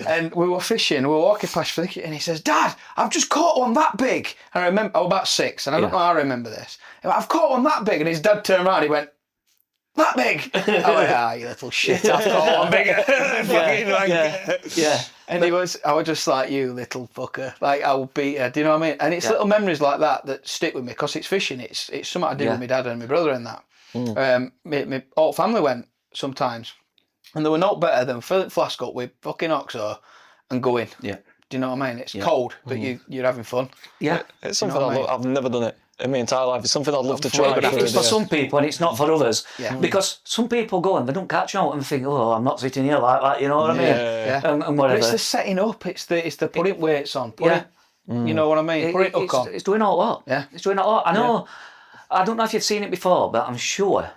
And we were fishing. We were walking past fishing, and he says, "Dad, I've just caught one that big." And I remember I was about 6, and I don't know how I remember this. I've caught one that big, and his dad turned around. He went, "That big?" I went, you little shit, I've got one bigger. Yeah. And I was just like, you little fucker. Like, I'll beat her. Do you know what I mean? And it's little memories like that stick with me because it's fishing. It's something I did with my dad and my brother and that. My whole family went sometimes. And they were not better than filling flask up with fucking OXO and going. Yeah. Do you know what I mean? It's cold, but you're having fun. Yeah. It's something You know what I mean? I've never done it in my entire life. It's something I'd love to try. It's for some people and it's not for others. Yeah. Because some people go and they don't catch out and think, oh, I'm not sitting here like that, you know what I mean? Yeah. And But whatever. it's the setting up. It's the putting weights on. You know what I mean? Put it hook on. It's doing all that. Yeah. It's doing all that. I know, I don't know if you've seen it before, but I'm sure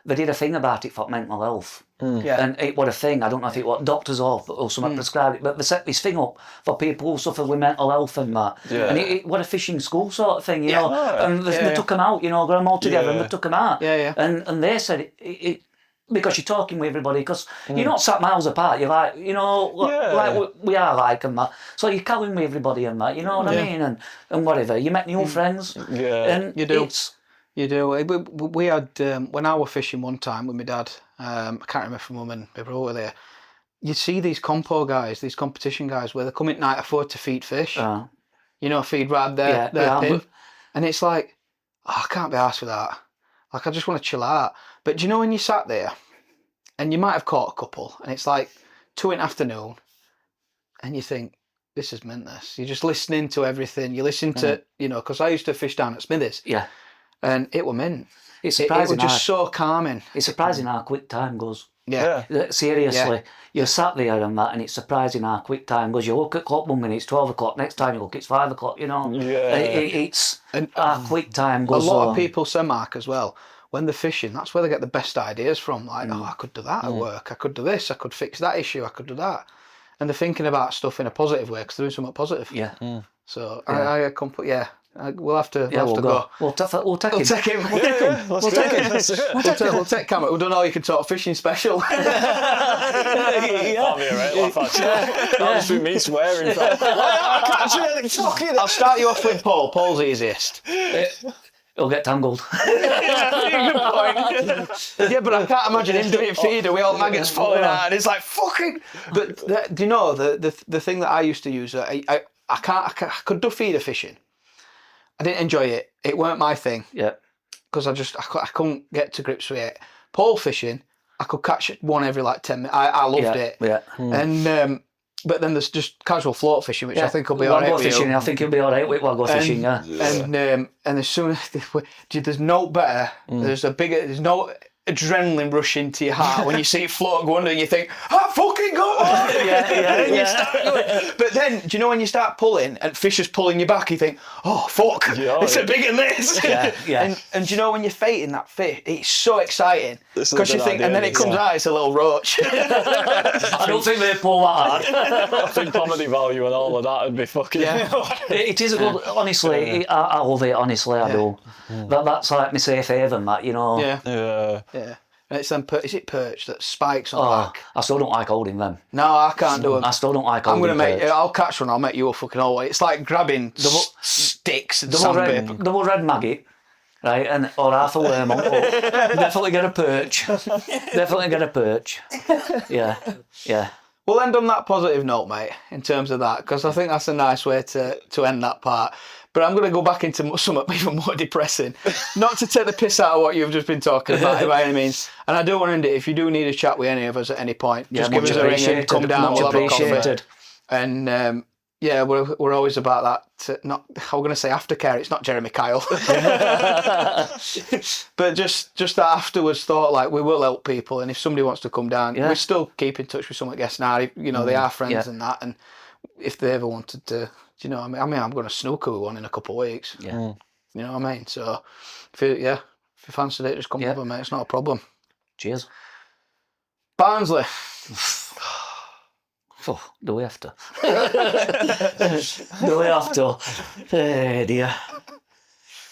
they did a thing about it for mental health. Yeah. And it was a thing, I don't know if it was doctors or someone prescribed it, but they set this thing up for people who suffer with mental health and that. Yeah. And it was a fishing school sort of thing, you know. Oh, And they took them out, you know, got them all together and they took them out. Yeah. And they said it because you're talking with everybody, because you're not sat miles apart. You're like, like we are like and that. So you're calling with everybody and that, you know what I mean? And whatever. You met new friends. Yeah. And You do. You do. We had, when I was fishing one time with my dad, I can't remember if my mum and my brother were there, you'd see these compo guys, these competition guys, where they come at night afford to feed fish. Feed right their pin. And it's like, I can't be arsed with that. Like, I just want to chill out. But do you know when you sat there and you might have caught a couple and it's like 2 in the afternoon and you think, this is meant this. You're just listening to everything. You listen to, because I used to fish down at Smithers. Yeah. And it were mint. It's surprising. It was just so calming. It's surprising how quick time goes. Yeah. Seriously. You're sat there and that, and it's surprising how quick time goes. You look at clock one minute, it's 12 o'clock. Next time you look, it's 5 o'clock, Yeah. It's how quick time goes. A lot of people say, Mark, as well, when they're fishing, that's where they get the best ideas from. Like, I could do that at work. I could do this. I could fix that issue. I could do that. And they're thinking about stuff in a positive way because they're doing something positive. Yeah. So I we'll have to go. We'll take him. We'll take him. We'll take Cameron. We've done all you can talk fishing special. That'll be a right laugh, actually. That'll just be me swearing. I'll start you off with Paul. Paul's easiest. He'll get tangled. Good point. Yeah, but I can't imagine him doing feeder with all maggots falling out, and it's like fucking. But do you know the thing that I used to use? I could do feeder fishing. I didn't enjoy it. It weren't my thing. Yeah. Because I couldn't get to grips with it. Pole fishing, I could catch one every like 10 minutes. I loved it. Yeah. And but then there's just casual float fishing, which I think will be alright with fishing. you. I think he'll be alright with waggle fishing. Yeah. And as soon as there's no better. There's no adrenaline rush into your heart when you see it float go under and you think, fucking go on! But then, do you know when you start pulling and fish is pulling you back, you think, oh fuck, it's a bigger than this. And do you know when you're fighting that fish, it's so exciting. Because you think, and then it comes out, it's a little roach. I don't think they pull that hard. I think comedy value and all of that would be fucking... It is a good, honestly, I love it, honestly, I do. That's like my safe haven, that, Yeah. And it's then, is it perch that spikes on the back? I still don't like holding them. No, I can't do them. I still don't like holding perch. I'll catch one, I'll make you a fucking hole. It's like grabbing sticks and sandpaper. Double red maggot, right, or half a worm on hook. Definitely get a perch. Yeah. We'll end on that positive note, mate, in terms of that, because I think that's a nice way to end that part. But I'm going to go back into something even more depressing. Not to take the piss out of what you've just been talking about by any means. And I do want to end it. If you do need a chat with any of us at any point, just give us a ring and come down. We'll have a coffee. And we're always about that. I'm going to say aftercare. It's not Jeremy Kyle. But just that afterwards thought, like, we will help people. And if somebody wants to come down, we still keep in touch with some of the guests now. They are friends and that. And if they ever wanted to... Do you know what I mean? I'm going to snooker with one in a couple of weeks. Yeah. You know what I mean? So, if you fancied it, just come over, mate. It's not a problem. Cheers. Barnsley. Oh, do we have to? Do we have to? Oh, dear.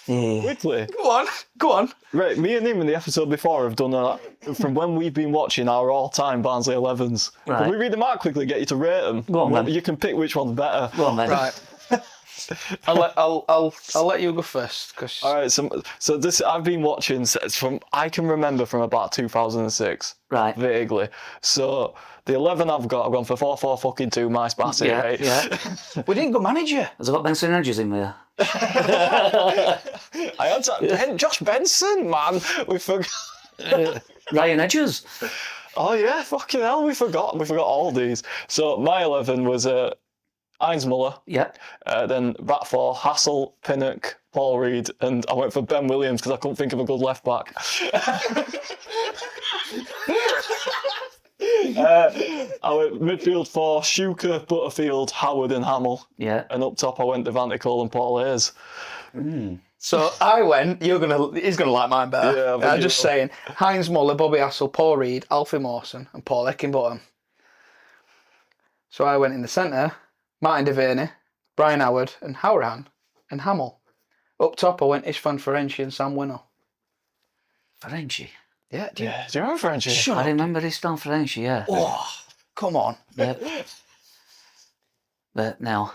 Yeah. Quickly. Go on. Right, me and him in the episode before have done from when we've been watching our all-time Barnsley 11s. Right. Can we read them out quickly, get you to rate them? Go on, then. You can pick which one's better. Go on, then. Right. I'll let you go first. Cause... All right, so this I've been watching I can remember from about 2006. Right. Vaguely. So the 11 I've gone for 4-4-2 Mice Bassett, right? Yeah. We didn't go manager. Has it got Benson Hedges in there? I had to, Josh Benson, man. We forgot. Ryan Hedges. Oh yeah, fucking hell, we forgot all these. So my 11 was Heinz Muller. Yeah. Then back 4, Hassel, Pinnock, Paul Reed, and I went for Ben Williams because I couldn't think of a good left back. I went midfield 4, Shuker, Butterfield, Howard and Hamill. Yeah. And up top I went Devante Cole and Paul Ayres. So I went, he's gonna like mine better. Yeah, I'm just saying, Heinz Muller, Bobby Hassel, Paul Reed, Alfie Mawson and Paul Eckingbottom. So I went in the centre, Martin Devaney, Brian Howard and Howrahan and Hamill. Up top I went Istvan Ferenczi and Sam Winnell. Ferenczi? Yeah. Do you remember Frenchie? Shut I up. remember this down French, yeah. Oh, come on. Yep. But now,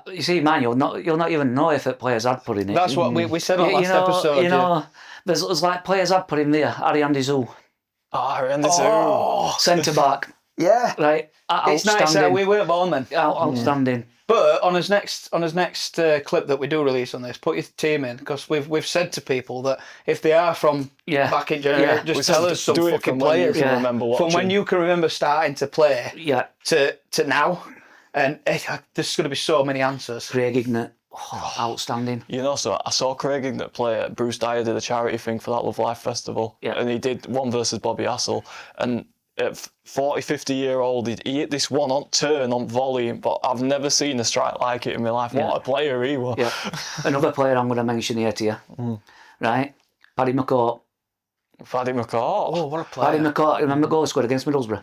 you see, man, you'll not even know if players had put in it. That's what we said on last episode. You know, there's like players had put him there. Harry Andy Zoo, Randy Zoo. Oh, centre back, yeah. right? It's nice that we weren't born then. Outstanding. But on his next clip that we do release on this, put your team in, because we've said to people that if they are from back in January, just tell us some fucking players from when you can remember starting to play to now, and there's going to be so many answers. Craig Ignat, outstanding. You know, so I saw Craig Ignat play at Bruce Dyer did a charity thing for that Love Life Festival, and he did one versus Bobby Hassel, and at 40, 50-year-old, he hit this one on turn on volley, but I've never seen a strike like it in my life. What a player he was. Yeah. Another player I'm going to mention here to you, right? Paddy McCourt. Oh, what a player. Paddy McCourt, remember goal scored against Middlesbrough?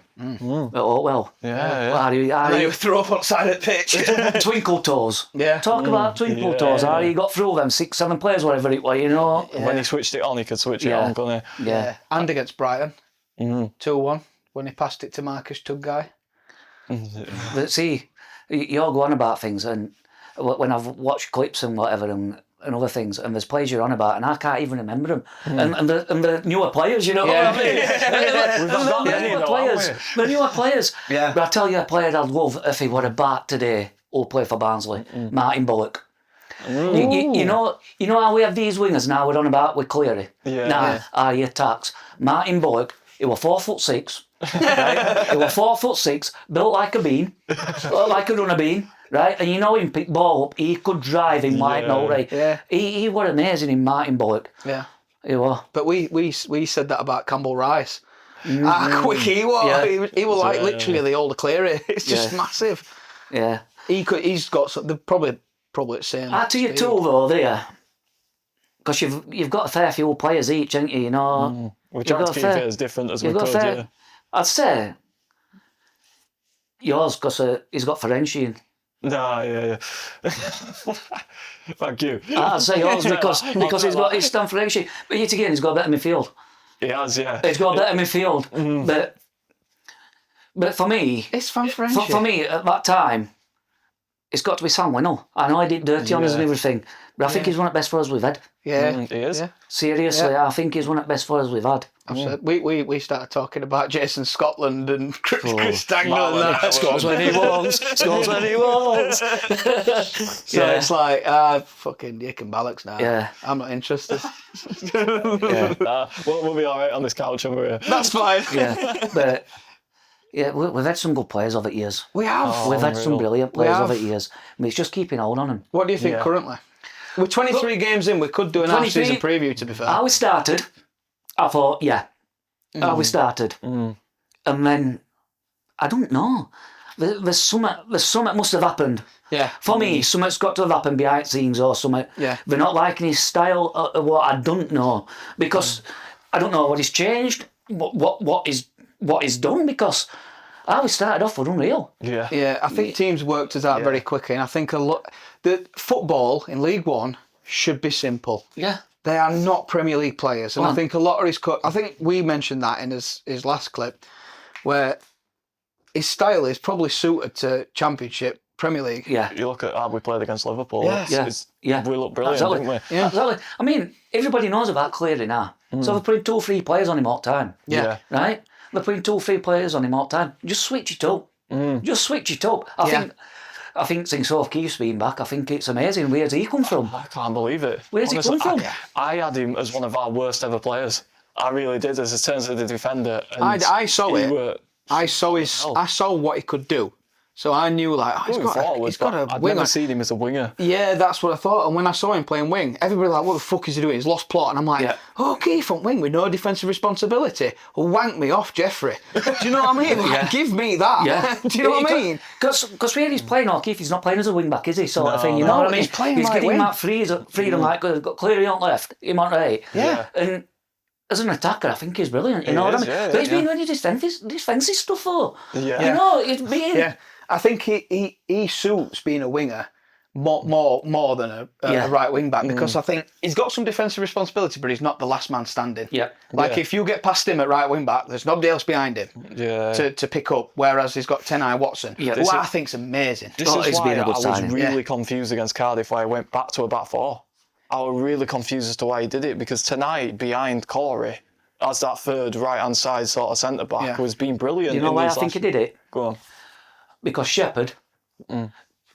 Oh, well. Yeah. And he threw up outside the pitch. Twinkle toes. Yeah. Talk about twinkle toes. He got through them 6, 7 players, whatever it was, you know. When he switched it on, he could switch it on, couldn't he? Yeah. And against Brighton, 2-1, when he passed it to Marcus Tuggai. But see, you all go on about things, and when I've watched clips and whatever and other things, and there's players you're on about, and I can't even remember them. And the newer players, you know what I mean? The newer players. Yeah. But I tell you a player I'd love if he were a bat today, who'll play for Barnsley, Martin Bullock. You know how we have these wingers now we're on about with Cleary? He attacks. Martin Bullock, he was 4'6", right? He was 4'6", built like a bean, like a runner bean, right? And you know him pick ball up, he could drive him like no right. Yeah. He was amazing in Martin Bullock. Yeah. He was. But we said that about Campbell Rice. How quick he was. Yeah. He was like literally the older Cleary. It's just massive. Yeah. He's got some, they're probably the same. To you too though, there. Because you've got a fair few players each, ain't you? You know. We tried to keep it as different as we could, I'd say yours, because he's got Ferenczi. No, Thank you. I'd say yours because he's got his Stan Ferenczi. But yet again, he's got a better midfield. He has, yeah. He's got a better midfield. But for me, it's Stan Ferenczi. For me, at that time, it's got to be Sam Winnell. I know I did dirty on us and everything, but I think he's one of the best for us we've had. Yeah, he is. Yeah. Seriously, I think he's one of the best for us we've had. We started talking about Jason Scotland and Chris Dangle and that. Scores when he wants. So it's like, fucking Dick and Bollocks now. Yeah. I'm not interested. We'll be alright on this couch over here. That's fine. But we've had some good players over the years. We have. We've had some brilliant players over the years. I mean, it's just keeping hold on them. What do you think currently? We're 23 games in. We could do an half-season preview, to be fair. How we started, I thought, how we started. And then, I don't know. There's something must have happened. Yeah. For me, something's got to have happened behind the scenes or something. Yeah. They're not liking his style or what, I don't know. Because I don't know what he's changed, what he's done, because how we started off was unreal. Yeah. Yeah, I think teams worked us out very quickly, and I think the football in League One should be simple. Yeah. They are not Premier League players, and I think a lot of his I think we mentioned that in his last clip, where his style is probably suited to Championship, Premier League. Yeah. You look at how we played against Liverpool. Yeah. We look brilliant, didn't we? Yeah. Exactly. I mean, everybody knows about Cleary now. So they're putting 2 or 3 players on him all the time. Yeah. Right? They're putting 2 or 3 players on him all the time. Just switch it up. Just switch it up. I think since O'Keefe's been back, I think it's amazing. Where's he come from? I can't believe it. Where's he come from? I had him as one of our worst ever players. I really did, as a terms of the defender. And I saw it. I saw what he could do. So I knew, like, he's got a I'd winger. never seen him as a winger. Yeah, that's what I thought. And when I saw him playing wing, everybody was like, what the fuck is he doing? He's lost plot. And I'm like, O'Keefe on wing with no defensive responsibility. Wank me off, Jeffrey. Do you know what I mean? Like, give me that. Yeah. Do you know what I mean? Because where he's playing O'Keefe, he's not playing as a wing back, is he? Sort of thing. You know what I mean? He's playing he's getting wing. that freedom, like, got Cleary on left, him on right. Yeah. And as an attacker, I think he's brilliant. You know what I mean? But he's been doing defensive stuff, though. Yeah. You know, it's been... Yeah. I think he suits being a winger more than a right wing back, because I think he's got some defensive responsibility, but he's not the last man standing. Yeah. Like if you get past him at right wing back, there's nobody else behind him to pick up. Whereas he's got Tenai Watson, who I think's amazing. This is why been a good I was signing. really confused against Cardiff why he went back to a back four. I was really confused as to why he did it, because tonight behind Corey as that third right hand side sort of centre back was being brilliant. You know why I think he did it? Go on. Because Shepherd,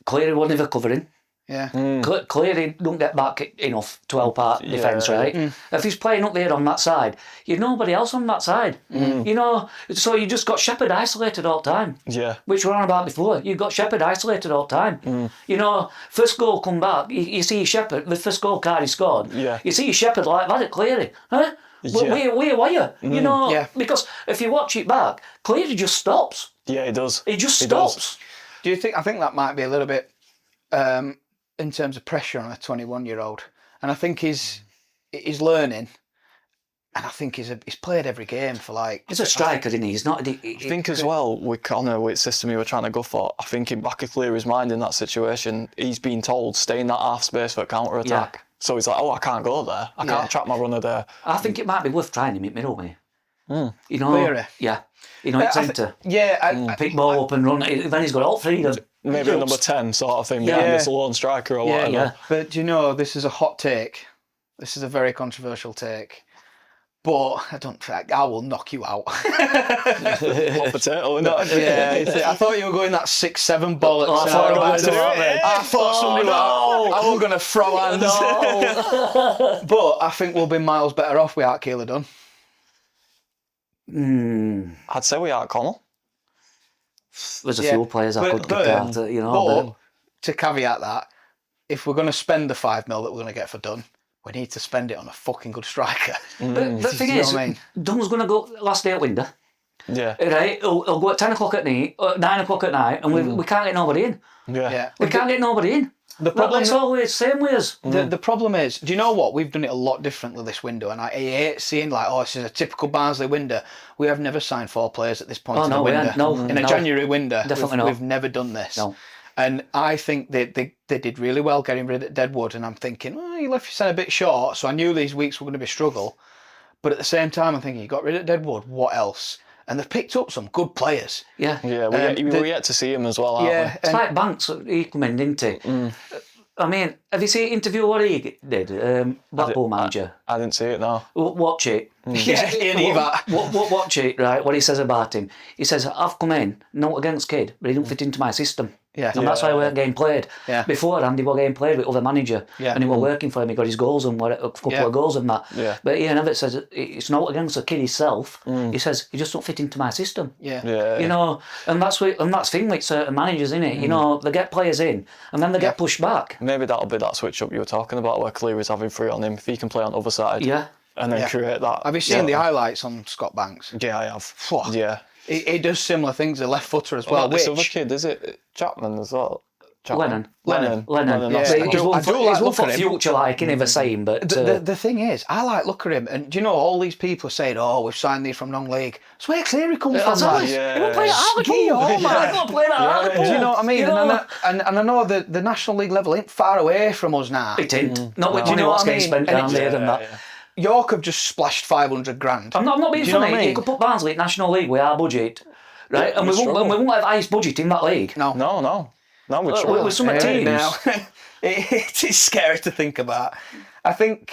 Cleary wasn't even covering. Yeah. Cleary don't get back enough to help our defence, right? If he's playing up there on that side, you've nobody else on that side. You know, so you just got Shepherd isolated all the time. Yeah. Which we were on about before. You got Shepherd isolated all the time. You know, first goal come back, you see Shepherd, the first goal Cardi scored. Yeah. You see Shepherd like that at Cleary. Huh? Where were you? You know, because if you watch it back, Cleary just stops. Yeah, he does. He just stops. Do you think? I think that might be a little bit in terms of pressure on a 21-year-old, and I think he's learning, and I think he's played every game for like. He's a striker, isn't he? He's not. I think as well with Connor, with system he were trying to go for. I think in back of Cleary's mind in that situation, he's been told stay in that half space for counter attack. So he's like, I can't go there. I can't trap my runner there. I think it might be worth trying him at middle, mate. You know, Cleary. yeah. You know, it's centre. I Pick ball up and run it. Then he's got all freedom. Maybe a number 10 sort of thing, behind this lone striker or whatever. Yeah. But you know, this is a hot take. This is a very controversial take. But I will knock you out. Hot potato, innit? Yeah, I thought you were going that 6-7 bollocks. I thought somebody I was going to throw hands. But I think we'll be miles better off without Keeler Dunn. I'd say we are Connell. There's a few players I could pick out, you know. But to caveat that, if we're going to spend the $5 million that we're going to get for Dunn, we need to spend it on a fucking good striker. But the thing is, Dunn's going to go last day at window. Yeah. Right? He'll go at 10 o'clock at night, 9 o'clock at night, and we can't get nobody in. Yeah. We can't get nobody in. The problem is always the same with us. The problem is, do you know what? We've done it a lot differently this window, and I hate seeing like, this is a typical Barnsley window. We have never signed 4 players at this point in the window. In a January window, we've never done this. No. And I think they did really well getting rid of Deadwood, and I'm thinking, you left your centre a bit short, so I knew these weeks were going to be a struggle. But at the same time, I'm thinking, you got rid of Deadwood, what else? And they've picked up some good players. Yeah. Yeah, we're yet to see him as well, aren't we? It's like Banks, he come in, didn't he? I mean, have you seen the interview what he did? Blackpool manager. I didn't see it, no. Watch it. Watch it, right? What he says about him. He says, I've come in, not against kid, but he don't fit into my system. Yeah. And that's why we weren't getting played. Yeah. Beforehand, he was getting played with other manager. Yeah. And he was working for him. He got his goals and a couple of goals and that. Yeah. But Ian Everett says it's not against the kid himself. He says, he just don't fit into my system. Yeah. You know, and that's the thing with certain managers, isn't it? You know, they get players in and then they get pushed back. Maybe that'll be that switch up you were talking about where Cleary's having 3 on him. If he can play on the other side. Yeah. And then create that. Have you seen the highlights on Scott Banks? Yeah, I have. Yeah. He does similar things, a left footer as well. This other kid, is it Chapman as well? Lennon. Yeah. He's one for him. future, like he never saying, but the thing is, I like look at him, and do you know all these people are saying, we've signed these from non-league. So where Cleary comes from? He won't play at Hartlepool. Do you know what I mean? And I know the National League level ain't far away from us now. It ain't. Not with money what's getting spent down there and that. York have just splashed 500 grand. I'm not being funny. You could put Barnsley at National League with our budget, right? And we won't have the highest budget in that league. No. No, with some teams. Now, it is scary to think about. I think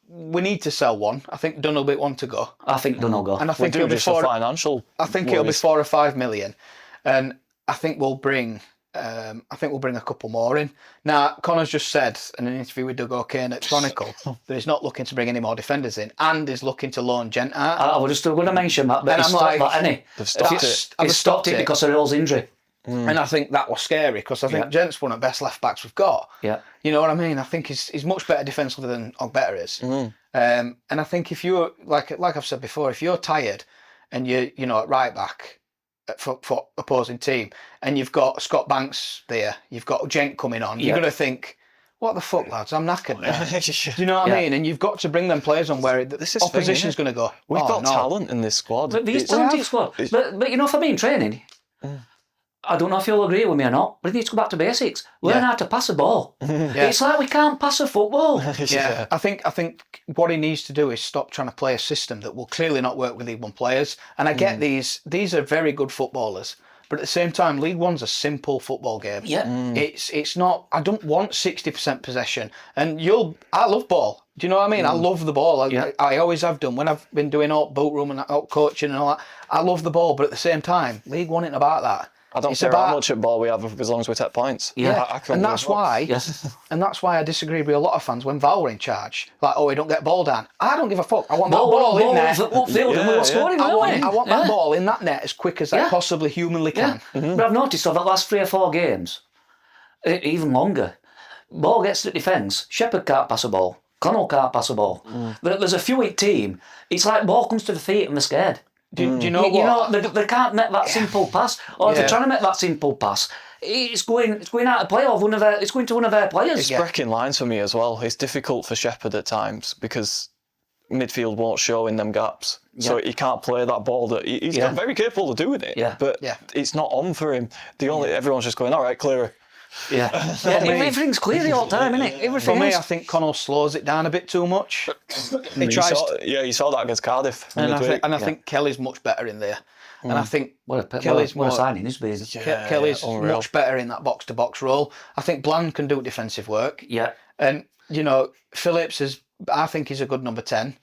we need to sell one. I think Dunn will be one to go. I think Dunn will go. And I think it'll be financial. I think it'll be 4 or 5 million, and I think we'll bring. a couple more in. Now, Connor's just said in an interview with Doug O'Kane at Chronicle that he's not looking to bring any more defenders in and is looking to loan Gent out. I was just going to mention that, but he's stopped that, hasn't he? They've stopped it because of Earl's injury. And I think that was scary because I think Gent's one of the best left backs we've got. Yeah. You know what I mean? I think he's much better defensively than Ogbetter is. And I think if you're like I've said before, if you're tired and you're at right back for opposing team and you've got Scott Banks there, you've got Gent coming on, you're gonna think, what the fuck, lads? I'm knackered now. Do you know what I mean? And you've got to bring them players on where the opposition's going to go. We've got talent in this squad. But these talented squad. But for me in training, I don't know if you'll agree with me or not, but it needs to go back to basics. Learn how to pass a ball. It's like we can't pass a football. Yeah, I think what he needs to do is stop trying to play a system that will clearly not work with League One players. And I get these are very good footballers, but at the same time, League One's a simple football game. Yeah. It's not. I don't want 60% possession. And I love ball. Do you know what I mean? I love the ball. I always have done. When I've been doing out boat room and out coaching and all that, I love the ball. But at the same time, League One ain't about that. I don't care how much at ball we have as long as we take points. Yeah, and that's why. And that's why I disagree with a lot of fans when Val were in charge. Like, we don't get ball down. I don't give a fuck. I want that ball in there. I want that ball in that net as quick as I possibly humanly can. But I've noticed over the last 3 or 4 games, even longer, ball gets to defence. Shepherd can't pass a ball. Connell can't pass a ball. There's a few in team. It's like ball comes to the feet and they're scared. Do you know what? They can't make that simple pass. Or if they're trying to make that simple pass, it's going out of play or it's going to one of their players. It's breaking lines for me as well. It's difficult for Shepherd at times because midfield won't show in them gaps. So he can't play that ball that he's very capable of doing it. But it's not on for him. Everyone's just going, all right, clear it. Everything's clear all the time, isn't it? For me, I think Connell slows it down a bit too much. You saw that against Cardiff. And I think Kelly's much better in there. And I think Kelly's more signing his business. Kelly's much better in that box-to-box role. I think Bland can do defensive work. Yeah. And, Phillips I think he's a good number 10,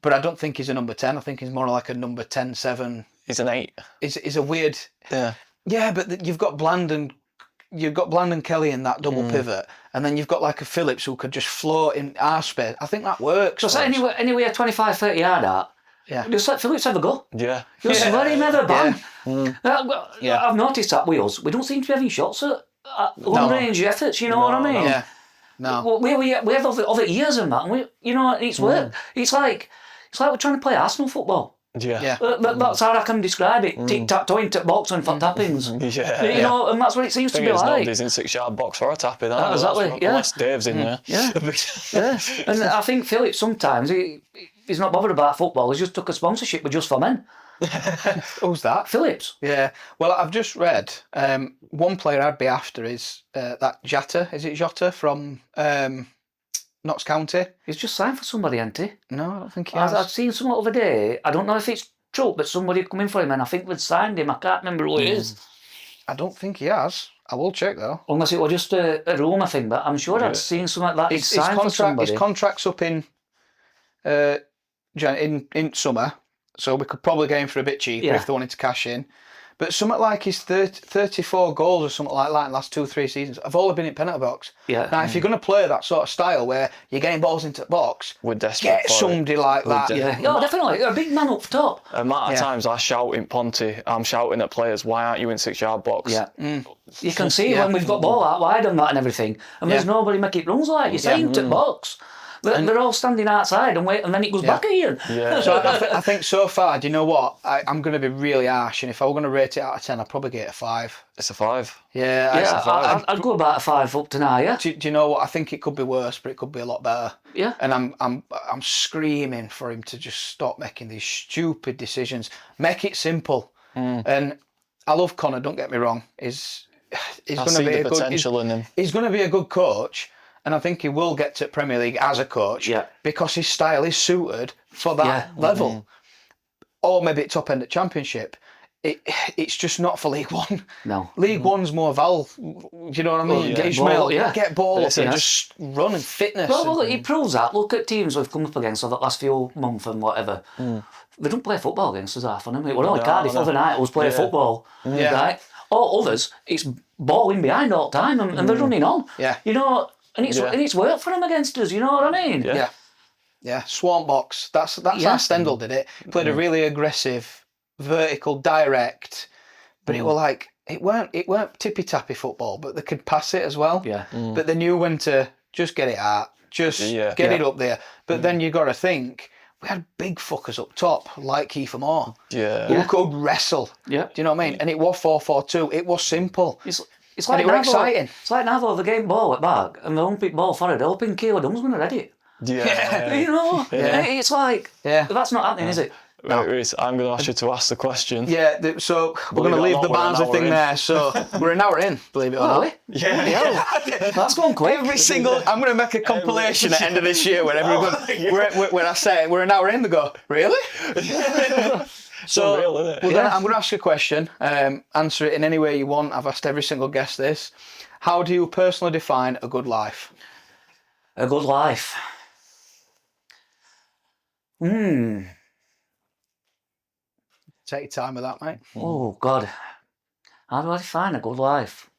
but I don't think he's a number 10. I think he's more like a number 10-7. He's an 8. He's a weird... Yeah, but you've got Bland and Kelly in that double pivot, and then you've got like a Phillips who could just float in our space. I think that works. So anywhere 25, 30 yard out, just let Phillips have a go. Yeah. Just let him have a bang. I've noticed that with us, we don't seem to be having shots at long-range efforts, you know what I mean? Yeah. No. Well, we have other years and that, and it's worked. It's like we're trying to play Arsenal football. Yeah. That's how I can describe it. Tic-tac-toe into the box and for tappings. And that's what it seems to be like. Nobody's in 6-yard box for a tapping. Exactly, Unless Dave's in there. Yeah. And I think Phillips sometimes, he's not bothered about football. He's just took a sponsorship with Just for Men. Who's that? Phillips. Yeah. Well, I've just read, one player I'd be after is that Jota. Is it Jota from... Notts County. He's just signed for somebody, hasn't he? No, I don't think he has. I've seen something the other day. I don't know if it's true, but somebody come in for him and I think they'd signed him. I can't remember who it is. I don't think he has. I will check though. Unless it was just a rumour thing, but I'm sure I'd seen something like that. He's signed for somebody. His contract's up in summer, so we could probably get him for a bit cheaper if they wanted to cash in. But something like his 34 goals or something like that in the last 2 or 3 seasons have all been in penalty box. Yeah. Now, if you're going to play that sort of style where you're getting balls into the box, we're desperate get somebody like that. Definitely. A big man up top. The amount of times I shout in Ponty, I'm shouting at players, why aren't you in 6-yard box? Yeah. You can see when we've got ball out wide and that and everything, and there's nobody making runs like you say into the box. They're all standing outside and wait, and then it goes back again. Yeah. So I think so far, do you know what? I'm going to be really harsh, and if I were going to rate it out of 10, I'd probably get it a 5. It's a 5. Yeah, I'd go about a 5 up to now. Yeah. Do you know what? I think it could be worse, but it could be a lot better. Yeah. And I'm screaming for him to just stop making these stupid decisions. Make it simple. And I love Connor. Don't get me wrong. He's going to be a good. He's going to be a good coach. And I think he will get to Premier League as a coach because his style is suited for that level. Or maybe top end at Championship. It's just not for League One. No. League One's more do you know what I mean? Get ball up and just run and fitness. Well, it proves that. Look at teams we've come up against over the last few months and whatever. They don't play football against us half of them. We're only Cardiff overnight was playing football. Right? All others, it's ball in behind all the time and they're running on. Yeah. And it's worked for them against us, you know what I mean? Yeah. Swamp box. That's how Stendhal did it. Played a really aggressive, vertical, direct, but it weren't tippy tappy football, but they could pass it as well. Yeah. But they knew when to just get it out, get it up there. But then you got to think we had big fuckers up top like Kiefer Moore. Who could wrestle. Yeah. Do you know what I mean? And it was 4-4-2. It was simple. It's like it was exciting. It's like now the game ball at back and the umpick ball forward, hoping Keeler Dunn's going to read it. Yeah. It's like that's not happening, is it? Right, Reece, I'm going to ask you to ask the question. Yeah, so we're going to leave the Barnsley thing there. So we're an hour in, believe it or not. Really? Yeah. That's gone quick. Every single, I'm going to make a compilation at the end of this year where everyone, when I say we're an hour in, they go, really? So unreal, isn't it? I'm going to ask you a question. Answer it in any way you want. I've asked every single guest this. How do you personally define a good life? A good life. Take your time with that, mate. Oh God, how do I define a good life?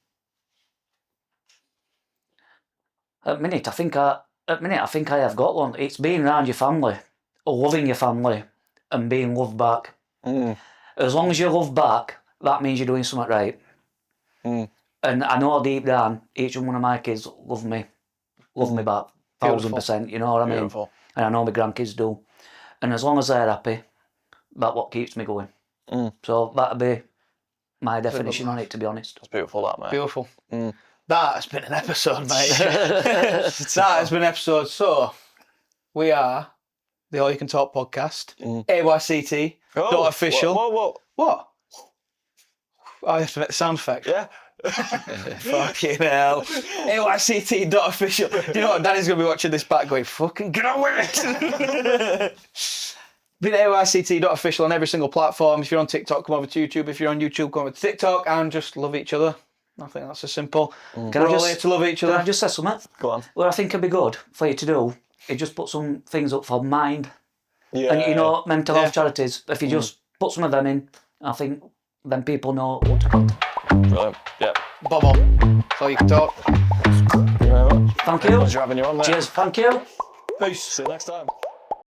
At minute, I think I have got one. It's being around your family, loving your family, and being loved back. As long as you're loved back, that means you're doing something right. And I know deep down, each one of my kids love me back, 1000%. You know what I mean? Beautiful. And I know my grandkids do. And as long as they're happy, that's what keeps me going. So that'd be my definition on it, to be honest. It's beautiful, that, mate. Beautiful. That has been an episode, mate. That has been an episode. So, we are the All You Can Talk podcast. AYCT. .official. Whoa. What? Oh, you have to make the sound effect. Yeah. Fucking hell. AYCT.official. Do you know what? Danny's going to be watching this back going, fucking get on with it. Been AYCT.official on every single platform. If you're on TikTok, come over to YouTube. If you're on YouTube, come over to TikTok and just love each other. I think that's as simple. We're all here to love each other. Can I just say something? Go on. What I think would be good for you to do is just put some things up for mind. Yeah. And you know, mental health charities, if you just put some of them in, I think then people know what to contact. Brilliant. Yeah. Bob on. That's all you can talk. Thank you very much. Thank you. Pleasure having you on, mate. Cheers, thank you. Peace. See you next time.